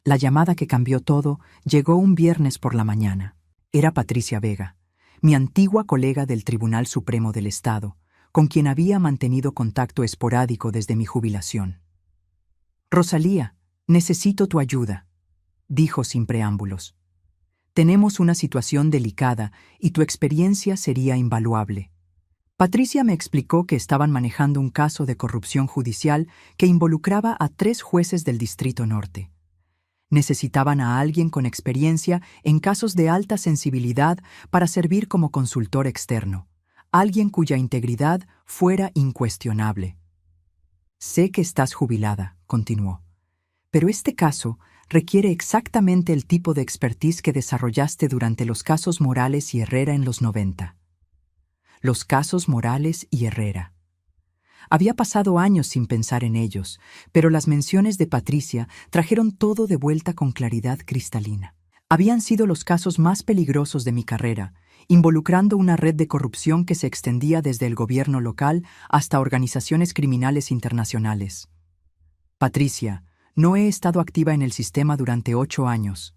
La llamada que cambió todo llegó un viernes por la mañana. Era Patricia Vega, mi antigua colega del Tribunal Supremo del Estado, con quien había mantenido contacto esporádico desde mi jubilación. «Rosalía, necesito tu ayuda», dijo sin preámbulos. «Tenemos una situación delicada y tu experiencia sería invaluable. Patricia me explicó que estaban manejando un caso de corrupción judicial que involucraba a 3 jueces del Distrito Norte. Necesitaban a alguien con experiencia en casos de alta sensibilidad para servir como consultor externo, alguien cuya integridad fuera incuestionable. Sé que estás jubilada, continuó, pero este caso requiere exactamente el tipo de expertise que desarrollaste durante los casos Morales y Herrera en los 90. Los casos Morales y Herrera. Había pasado años sin pensar en ellos, pero las menciones de Patricia trajeron todo de vuelta con claridad cristalina. Habían sido los casos más peligrosos de mi carrera, involucrando una red de corrupción que se extendía desde el gobierno local hasta organizaciones criminales internacionales. Patricia, no he estado activa en el sistema durante 8 años.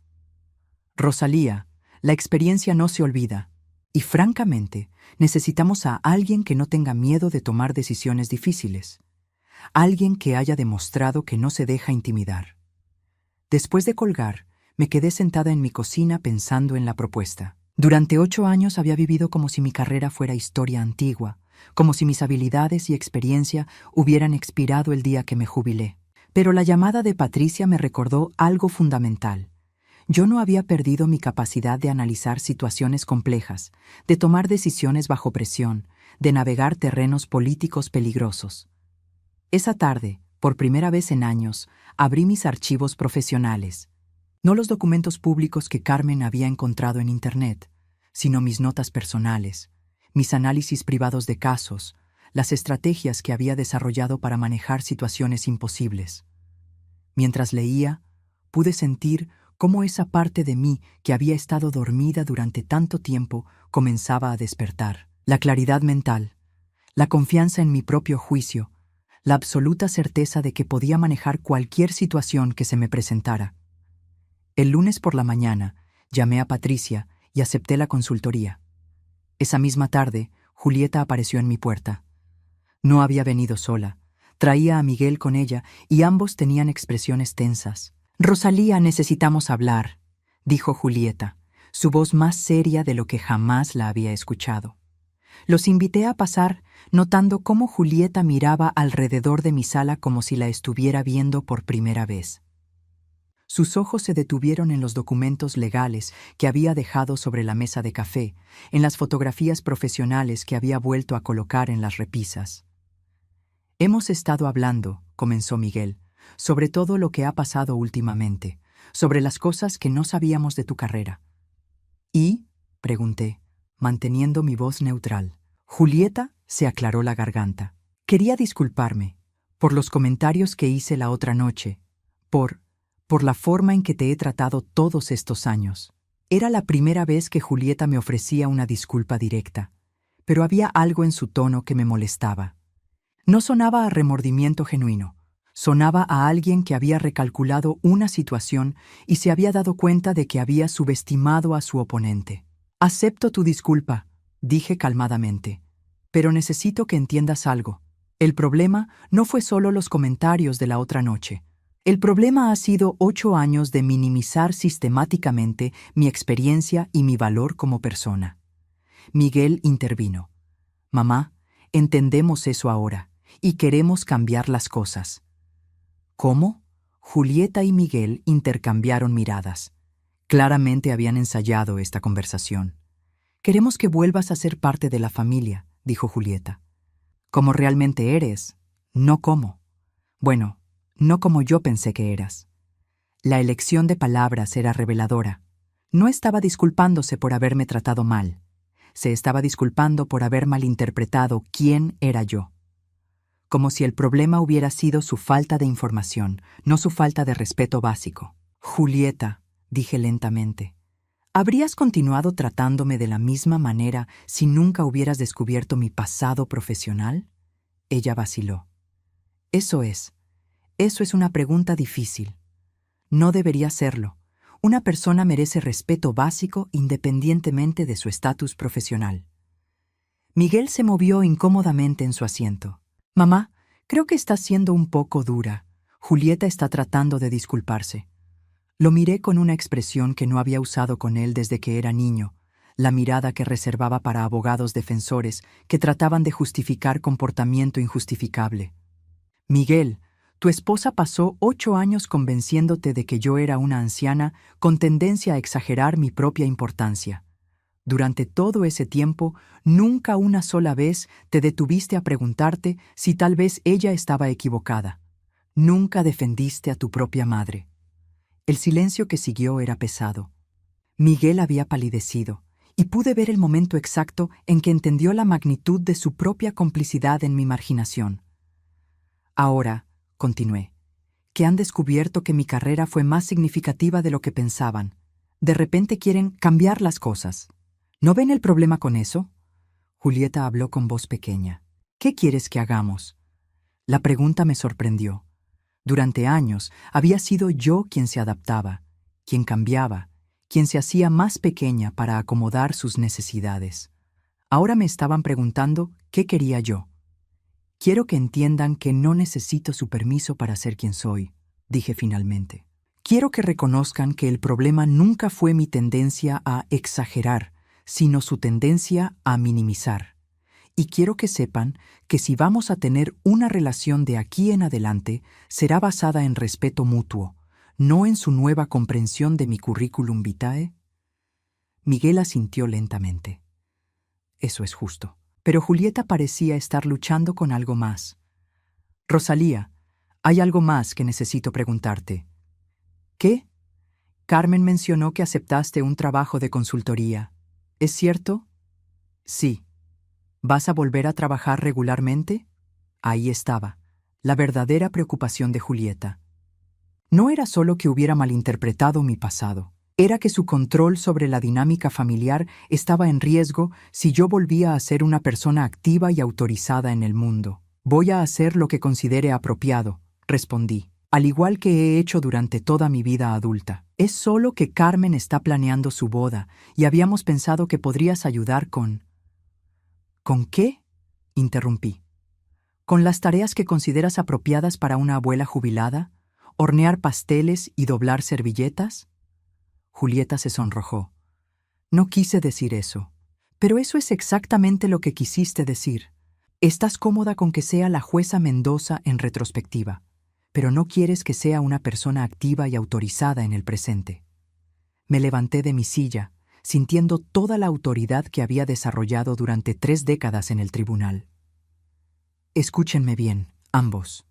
Rosalía, la experiencia no se olvida. Y francamente, necesitamos a alguien que no tenga miedo de tomar decisiones difíciles. Alguien que haya demostrado que no se deja intimidar. Después de colgar, me quedé sentada en mi cocina pensando en la propuesta. Durante 8 años había vivido como si mi carrera fuera historia antigua, como si mis habilidades y experiencia hubieran expirado el día que me jubilé. Pero la llamada de Patricia me recordó algo fundamental. Yo no había perdido mi capacidad de analizar situaciones complejas, de tomar decisiones bajo presión, de navegar terrenos políticos peligrosos. Esa tarde, por primera vez en años, abrí mis archivos profesionales. No los documentos públicos que Carmen había encontrado en Internet, sino mis notas personales, mis análisis privados de casos, las estrategias que había desarrollado para manejar situaciones imposibles. Mientras leía, pude sentir cómo esa parte de mí que había estado dormida durante tanto tiempo comenzaba a despertar. La claridad mental, la confianza en mi propio juicio, la absoluta certeza de que podía manejar cualquier situación que se me presentara. El lunes por la mañana, llamé a Patricia y acepté la consultoría. Esa misma tarde, Julieta apareció en mi puerta. No había venido sola. Traía a Miguel con ella y ambos tenían expresiones tensas. «Rosalía, necesitamos hablar», dijo Julieta, su voz más seria de lo que jamás la había escuchado. Los invité a pasar, notando cómo Julieta miraba alrededor de mi sala como si la estuviera viendo por primera vez. Sus ojos se detuvieron en los documentos legales que había dejado sobre la mesa de café, en las fotografías profesionales que había vuelto a colocar en las repisas. «Hemos estado hablando», comenzó Miguel, «sobre todo lo que ha pasado últimamente, sobre las cosas que no sabíamos de tu carrera». «¿Y?», pregunté, manteniendo mi voz neutral. Julieta se aclaró la garganta. «Quería disculparme por los comentarios que hice la otra noche, por la forma en que te he tratado todos estos años». Era la primera vez que Julieta me ofrecía una disculpa directa, pero había algo en su tono que me molestaba. No sonaba a remordimiento genuino, sonaba a alguien que había recalculado una situación y se había dado cuenta de que había subestimado a su oponente. «Acepto tu disculpa», dije calmadamente, «pero necesito que entiendas algo. El problema no fue solo los comentarios de la otra noche. El problema ha sido 8 años de minimizar sistemáticamente mi experiencia y mi valor como persona». Miguel intervino. «Mamá, entendemos eso ahora y queremos cambiar las cosas». «¿Cómo?». Julieta y Miguel intercambiaron miradas. Claramente habían ensayado esta conversación. «Queremos que vuelvas a ser parte de la familia», dijo Julieta. «Como realmente eres, no como. Bueno, no como yo pensé que eras». La elección de palabras era reveladora. No estaba disculpándose por haberme tratado mal. Se estaba disculpando por haber malinterpretado quién era yo. Como si el problema hubiera sido su falta de información, no su falta de respeto básico. «Julieta», dije lentamente, ¿habrías continuado tratándome de la misma manera si nunca hubieras descubierto mi pasado profesional? Ella vaciló. Eso es una pregunta difícil. No debería serlo. Una persona merece respeto básico independientemente de su estatus profesional. Miguel se movió incómodamente en su asiento. «Mamá, creo que estás siendo un poco dura. Julieta está tratando de disculparse». Lo miré con una expresión que no había usado con él desde que era niño, la mirada que reservaba para abogados defensores que trataban de justificar comportamiento injustificable. Miguel, tu esposa pasó 8 años convenciéndote de que yo era una anciana con tendencia a exagerar mi propia importancia. Durante todo ese tiempo, nunca una sola vez te detuviste a preguntarte si tal vez ella estaba equivocada. Nunca defendiste a tu propia madre. El silencio que siguió era pesado. Miguel había palidecido, y pude ver el momento exacto en que entendió la magnitud de su propia complicidad en mi marginación. Ahora, continué, que han descubierto que mi carrera fue más significativa de lo que pensaban. De repente quieren cambiar las cosas. ¿No ven el problema con eso? Julieta habló con voz pequeña. ¿Qué quieres que hagamos? La pregunta me sorprendió. Durante años había sido yo quien se adaptaba, quien cambiaba, quien se hacía más pequeña para acomodar sus necesidades. Ahora me estaban preguntando qué quería yo. Quiero que entiendan que no necesito su permiso para ser quien soy, dije finalmente. Quiero que reconozcan que el problema nunca fue mi tendencia a exagerar, sino su tendencia a minimizar. Y quiero que sepan que si vamos a tener una relación de aquí en adelante, será basada en respeto mutuo, no en su nueva comprensión de mi currículum vitae. Miguel asintió lentamente. Eso es justo. Pero Julieta parecía estar luchando con algo más. Rosalía, hay algo más que necesito preguntarte. ¿Qué? Carmen mencionó que aceptaste un trabajo de consultoría. ¿Es cierto? Sí. ¿Vas a volver a trabajar regularmente? Ahí estaba, la verdadera preocupación de Julieta. No era solo que hubiera malinterpretado mi pasado, era que su control sobre la dinámica familiar estaba en riesgo si yo volvía a ser una persona activa y autorizada en el mundo. Voy a hacer lo que considere apropiado, respondí, al igual que he hecho durante toda mi vida adulta. Es solo que Carmen está planeando su boda y habíamos pensado que podrías ayudar con... ¿Con qué? Interrumpí. ¿Con las tareas que consideras apropiadas para una abuela jubilada? ¿Hornear pasteles y doblar servilletas? Julieta se sonrojó. No quise decir eso. Pero eso es exactamente lo que quisiste decir. Estás cómoda con que sea la jueza Mendoza en retrospectiva, pero no quieres que sea una persona activa y autorizada en el presente. Me levanté de mi silla, sintiendo toda la autoridad que había desarrollado durante 3 décadas en el tribunal. Escúchenme bien, ambos.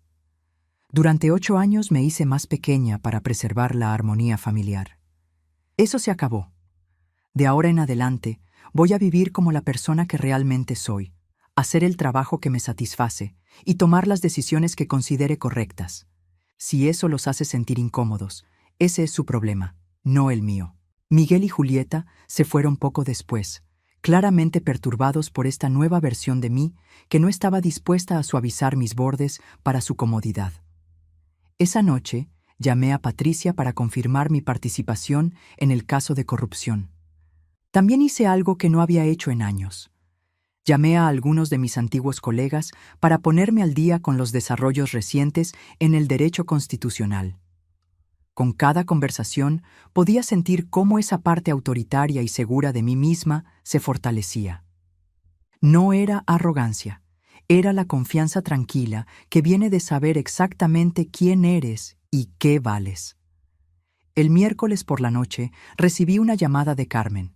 Durante 8 años me hice más pequeña para preservar la armonía familiar. Eso se acabó. De ahora en adelante, voy a vivir como la persona que realmente soy, hacer el trabajo que me satisface y tomar las decisiones que considere correctas. Si eso los hace sentir incómodos, ese es su problema, no el mío. Miguel y Julieta se fueron poco después, claramente perturbados por esta nueva versión de mí que no estaba dispuesta a suavizar mis bordes para su comodidad. Esa noche, llamé a Patricia para confirmar mi participación en el caso de corrupción. También hice algo que no había hecho en años. Llamé a algunos de mis antiguos colegas para ponerme al día con los desarrollos recientes en el derecho constitucional. Con cada conversación podía sentir cómo esa parte autoritaria y segura de mí misma se fortalecía. No era arrogancia, era la confianza tranquila que viene de saber exactamente quién eres y qué vales. El miércoles por la noche recibí una llamada de Carmen.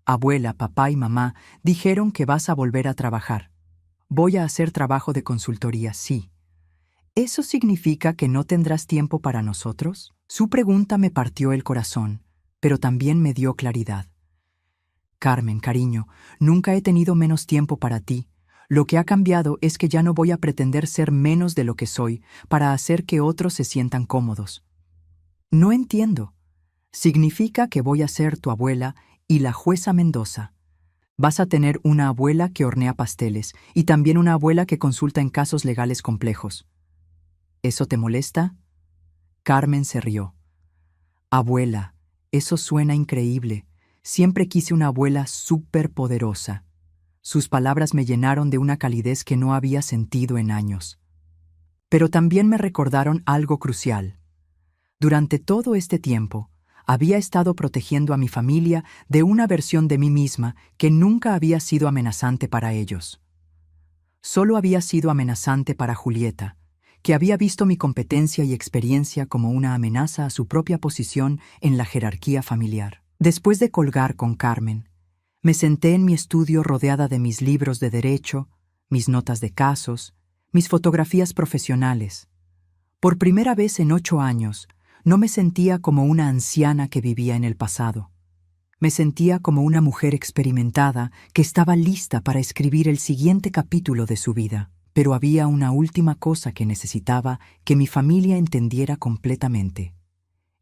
Abuela, papá y mamá dijeron que vas a volver a trabajar. Voy a hacer trabajo de consultoría, sí. ¿Eso significa que no tendrás tiempo para nosotros? Su pregunta me partió el corazón, pero también me dio claridad. Carmen, cariño, nunca he tenido menos tiempo para ti. Lo que ha cambiado es que ya no voy a pretender ser menos de lo que soy para hacer que otros se sientan cómodos. No entiendo. Significa que voy a ser tu abuela y la jueza Mendoza. Vas a tener una abuela que hornea pasteles y también una abuela que consulta en casos legales complejos. ¿Eso te molesta? Carmen se rió. Abuela, eso suena increíble. Siempre quise una abuela superpoderosa. Sus palabras me llenaron de una calidez que no había sentido en años. Pero también me recordaron algo crucial. Durante todo este tiempo, Había estado protegiendo a mi familia de una versión de mí misma que nunca había sido amenazante para ellos. Solo había sido amenazante para Julieta, que había visto mi competencia y experiencia como una amenaza a su propia posición en la jerarquía familiar. Después de colgar con Carmen, me senté en mi estudio rodeada de mis libros de derecho, mis notas de casos, mis fotografías profesionales. Por primera vez en 8 años, no me sentía como una anciana que vivía en el pasado. Me sentía como una mujer experimentada que estaba lista para escribir el siguiente capítulo de su vida. Pero había una última cosa que necesitaba que mi familia entendiera completamente.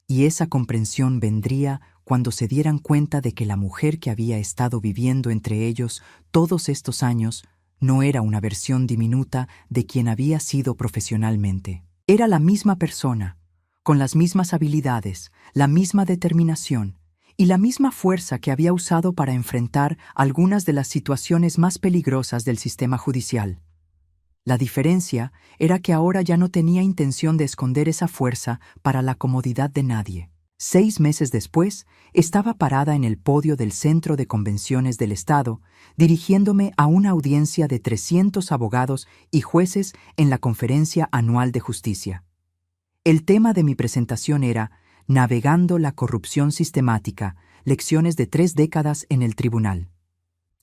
Y esa comprensión vendría cuando se dieran cuenta de que la mujer que había estado viviendo entre ellos todos estos años no era una versión diminuta de quien había sido profesionalmente. Era la misma persona, con las mismas habilidades, la misma determinación y la misma fuerza que había usado para enfrentar algunas de las situaciones más peligrosas del sistema judicial. La diferencia era que ahora ya no tenía intención de esconder esa fuerza para la comodidad de nadie. 6 meses después, estaba parada en el podio del Centro de Convenciones del Estado, dirigiéndome a una audiencia de 300 abogados y jueces en la Conferencia Anual de Justicia. El tema de mi presentación era Navegando la corrupción sistemática, lecciones de 3 décadas en el tribunal.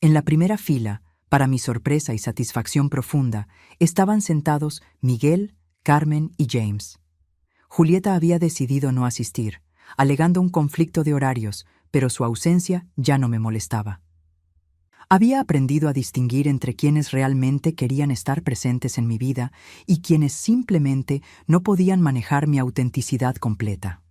En la primera fila, para mi sorpresa y satisfacción profunda, estaban sentados Miguel, Carmen y James. Julieta había decidido no asistir, alegando un conflicto de horarios, pero su ausencia ya no me molestaba. Había aprendido a distinguir entre quienes realmente querían estar presentes en mi vida y quienes simplemente no podían manejar mi autenticidad completa.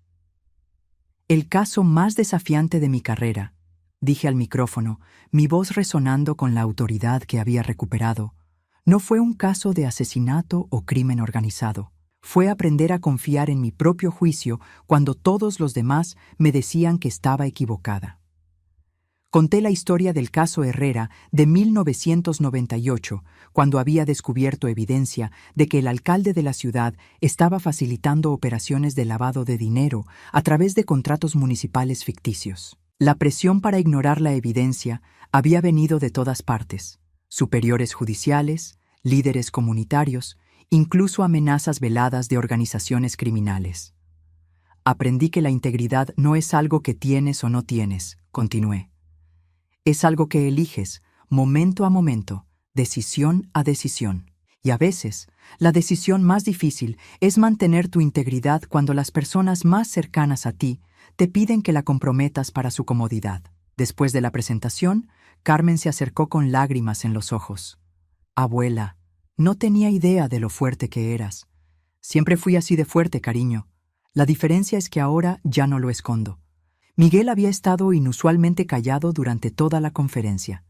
El caso más desafiante de mi carrera, dije al micrófono, mi voz resonando con la autoridad que había recuperado, no fue un caso de asesinato o crimen organizado. Fue aprender a confiar en mi propio juicio cuando todos los demás me decían que estaba equivocada. Conté la historia del caso Herrera de 1998, cuando había descubierto evidencia de que el alcalde de la ciudad estaba facilitando operaciones de lavado de dinero a través de contratos municipales ficticios. La presión para ignorar la evidencia había venido de todas partes: superiores judiciales, líderes comunitarios, incluso amenazas veladas de organizaciones criminales. Aprendí que la integridad no es algo que tienes o no tienes, continué. Es algo que eliges, momento a momento, decisión a decisión. Y a veces, la decisión más difícil es mantener tu integridad cuando las personas más cercanas a ti te piden que la comprometas para su comodidad. Después de la presentación, Carmen se acercó con lágrimas en los ojos. Abuela, no tenía idea de lo fuerte que eras. Siempre fui así de fuerte, cariño. La diferencia es que ahora ya no lo escondo. Miguel había estado inusualmente callado durante toda la conferencia.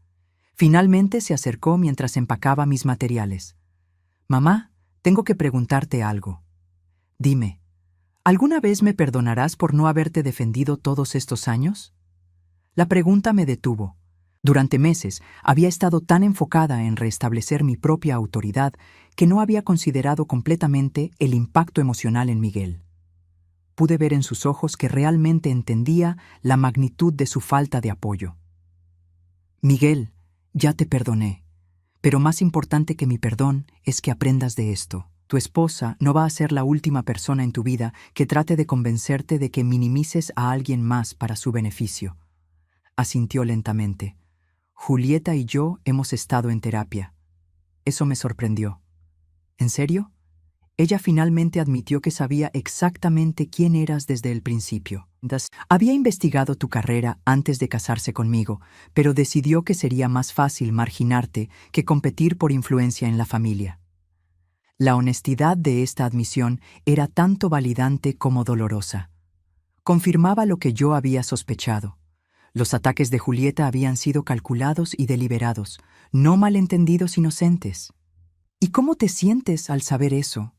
Finalmente se acercó mientras empacaba mis materiales. Mamá, tengo que preguntarte algo. Dime, ¿alguna vez me perdonarás por no haberte defendido todos estos años? La pregunta me detuvo. Durante meses había estado tan enfocada en restablecer mi propia autoridad que no había considerado completamente el impacto emocional en Miguel. Pude ver en sus ojos que realmente entendía la magnitud de su falta de apoyo. Miguel, ya te perdoné, pero más importante que mi perdón es que aprendas de esto. Tu esposa no va a ser la última persona en tu vida que trate de convencerte de que minimices a alguien más para su beneficio. Asintió lentamente. Julieta y yo hemos estado en terapia. Eso me sorprendió. ¿En serio? Ella finalmente admitió que sabía exactamente quién eras desde el principio. Había investigado tu carrera antes de casarse conmigo, pero decidió que sería más fácil marginarte que competir por influencia en la familia. La honestidad de esta admisión era tanto validante como dolorosa. Confirmaba lo que yo había sospechado. Los ataques de Julieta habían sido calculados y deliberados, no malentendidos inocentes. ¿Y cómo te sientes al saber eso?,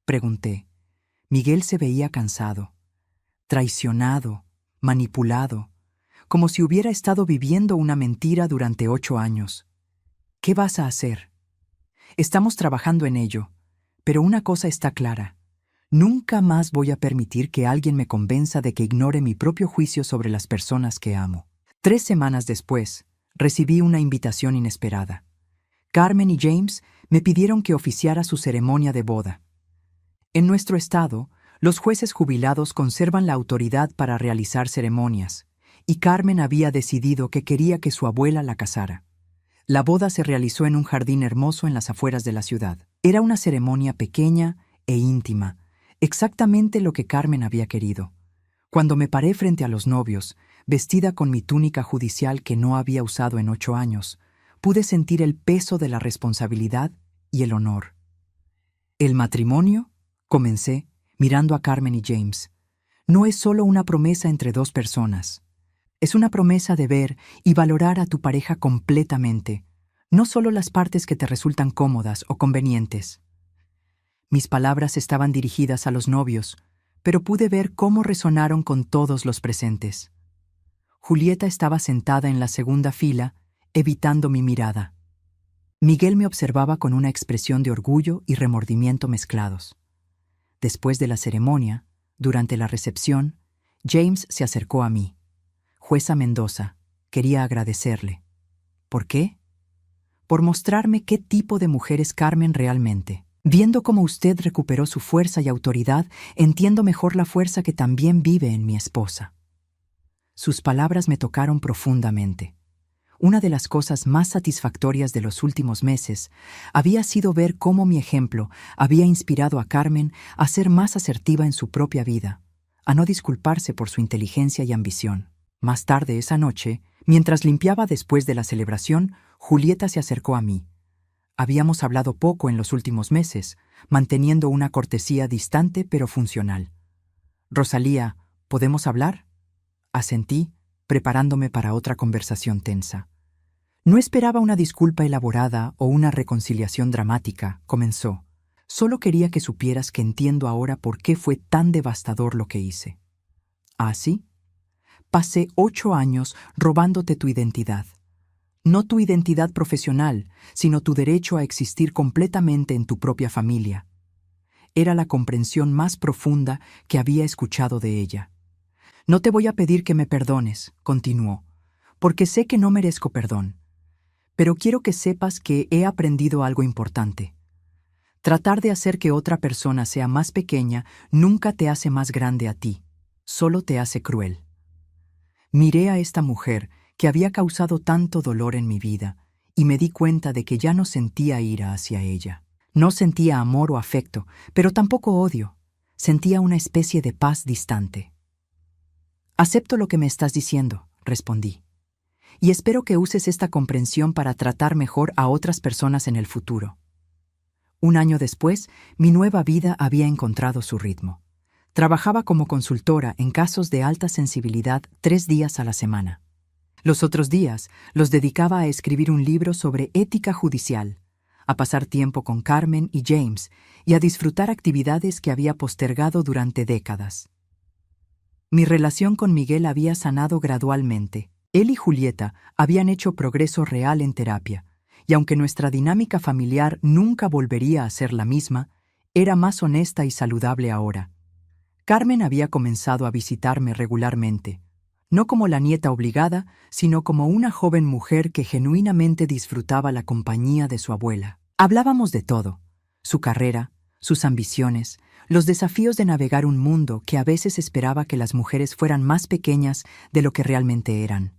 pregunté. Miguel se veía cansado, traicionado, manipulado, como si hubiera estado viviendo una mentira durante 8 años. ¿Qué vas a hacer? Estamos trabajando en ello, pero una cosa está clara. Nunca más voy a permitir que alguien me convenza de que ignore mi propio juicio sobre las personas que amo. 3 semanas después, recibí una invitación inesperada. Carmen y James me pidieron que oficiara su ceremonia de boda. En nuestro estado, los jueces jubilados conservan la autoridad para realizar ceremonias, y Carmen había decidido que quería que su abuela la casara. La boda se realizó en un jardín hermoso en las afueras de la ciudad. Era una ceremonia pequeña e íntima, exactamente lo que Carmen había querido. Cuando me paré frente a los novios, vestida con mi túnica judicial que no había usado en 8 años, pude sentir el peso de la responsabilidad y el honor. ¿El matrimonio?, comencé, mirando a Carmen y James. No es solo una promesa entre 2 personas. Es una promesa de ver y valorar a tu pareja completamente, no solo las partes que te resultan cómodas o convenientes. Mis palabras estaban dirigidas a los novios, pero pude ver cómo resonaron con todos los presentes. Julieta estaba sentada en la segunda fila, evitando mi mirada. Miguel me observaba con una expresión de orgullo y remordimiento mezclados. Después de la ceremonia, durante la recepción, James se acercó a mí. Jueza Mendoza, quería agradecerle. ¿Por qué? Por mostrarme qué tipo de mujer es Carmen realmente. Viendo cómo usted recuperó su fuerza y autoridad, entiendo mejor la fuerza que también vive en mi esposa. Sus palabras me tocaron profundamente. Una de las cosas más satisfactorias de los últimos meses había sido ver cómo mi ejemplo había inspirado a Carmen a ser más asertiva en su propia vida, a no disculparse por su inteligencia y ambición. Más tarde esa noche, mientras limpiaba después de la celebración, Julieta se acercó a mí. Habíamos hablado poco en los últimos meses, manteniendo una cortesía distante pero funcional. «Rosalía, ¿podemos hablar?», asentí, preparándome para otra conversación tensa. No esperaba una disculpa elaborada o una reconciliación dramática, comenzó. Solo quería que supieras que entiendo ahora por qué fue tan devastador lo que hice. ¿Ah, sí? Pasé 8 años robándote tu identidad. No tu identidad profesional, sino tu derecho a existir completamente en tu propia familia. Era la comprensión más profunda que había escuchado de ella. No te voy a pedir que me perdones, continuó, porque sé que no merezco perdón. Pero quiero que sepas que he aprendido algo importante. Tratar de hacer que otra persona sea más pequeña nunca te hace más grande a ti, solo te hace cruel. Miré a esta mujer que había causado tanto dolor en mi vida, y me di cuenta de que ya no sentía ira hacia ella. No sentía amor o afecto, pero tampoco odio. Sentía una especie de paz distante. «Acepto lo que me estás diciendo», respondí, «y espero que uses esta comprensión para tratar mejor a otras personas en el futuro». 1 año después, mi nueva vida había encontrado su ritmo. Trabajaba como consultora en casos de alta sensibilidad 3 días a la semana. Los otros días los dedicaba a escribir un libro sobre ética judicial, a pasar tiempo con Carmen y James y a disfrutar actividades que había postergado durante décadas. Mi relación con Miguel había sanado gradualmente. Él y Julieta habían hecho progreso real en terapia, y aunque nuestra dinámica familiar nunca volvería a ser la misma, era más honesta y saludable ahora. Carmen había comenzado a visitarme regularmente, no como la nieta obligada, sino como una joven mujer que genuinamente disfrutaba la compañía de su abuela. Hablábamos de todo: su carrera, sus ambiciones, los desafíos de navegar un mundo que a veces esperaba que las mujeres fueran más pequeñas de lo que realmente eran.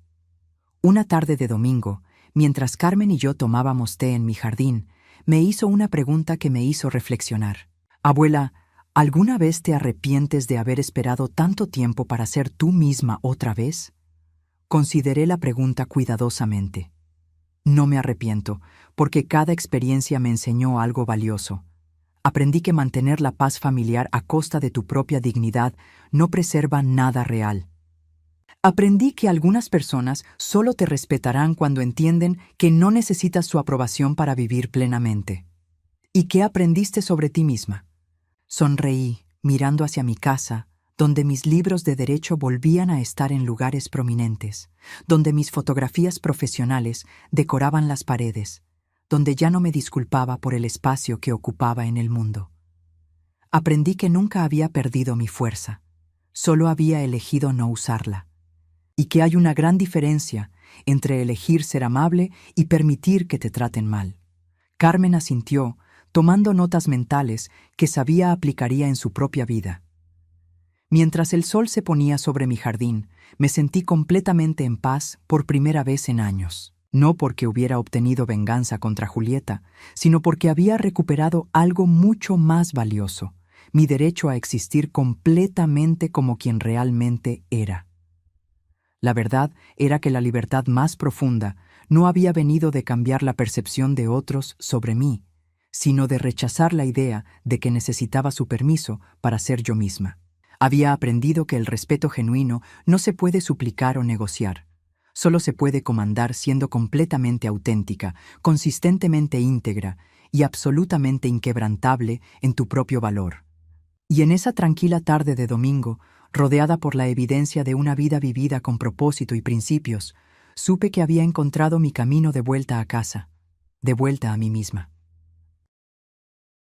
Una tarde de domingo, mientras Carmen y yo tomábamos té en mi jardín, me hizo una pregunta que me hizo reflexionar. «Abuela, ¿alguna vez te arrepientes de haber esperado tanto tiempo para ser tú misma otra vez?» Consideré la pregunta cuidadosamente. No me arrepiento, porque cada experiencia me enseñó algo valioso. Aprendí que mantener la paz familiar a costa de tu propia dignidad no preserva nada real. Aprendí que algunas personas solo te respetarán cuando entienden que no necesitas su aprobación para vivir plenamente. ¿Y qué aprendiste sobre ti misma? Sonreí, mirando hacia mi casa, donde mis libros de derecho volvían a estar en lugares prominentes, donde mis fotografías profesionales decoraban las paredes, donde ya no me disculpaba por el espacio que ocupaba en el mundo. Aprendí que nunca había perdido mi fuerza, solo había elegido no usarla, y que hay una gran diferencia entre elegir ser amable y permitir que te traten mal. Carmen asintió, tomando notas mentales que sabía aplicaría en su propia vida. Mientras el sol se ponía sobre mi jardín, me sentí completamente en paz por primera vez en años. No porque hubiera obtenido venganza contra Julieta, sino porque había recuperado algo mucho más valioso, mi derecho a existir completamente como quien realmente era. La verdad era que la libertad más profunda no había venido de cambiar la percepción de otros sobre mí, sino de rechazar la idea de que necesitaba su permiso para ser yo misma. Había aprendido que el respeto genuino no se puede suplicar o negociar. Solo se puede comandar siendo completamente auténtica, consistentemente íntegra y absolutamente inquebrantable en tu propio valor. Y en esa tranquila tarde de domingo, rodeada por la evidencia de una vida vivida con propósito y principios, supe que había encontrado mi camino de vuelta a casa, de vuelta a mí misma.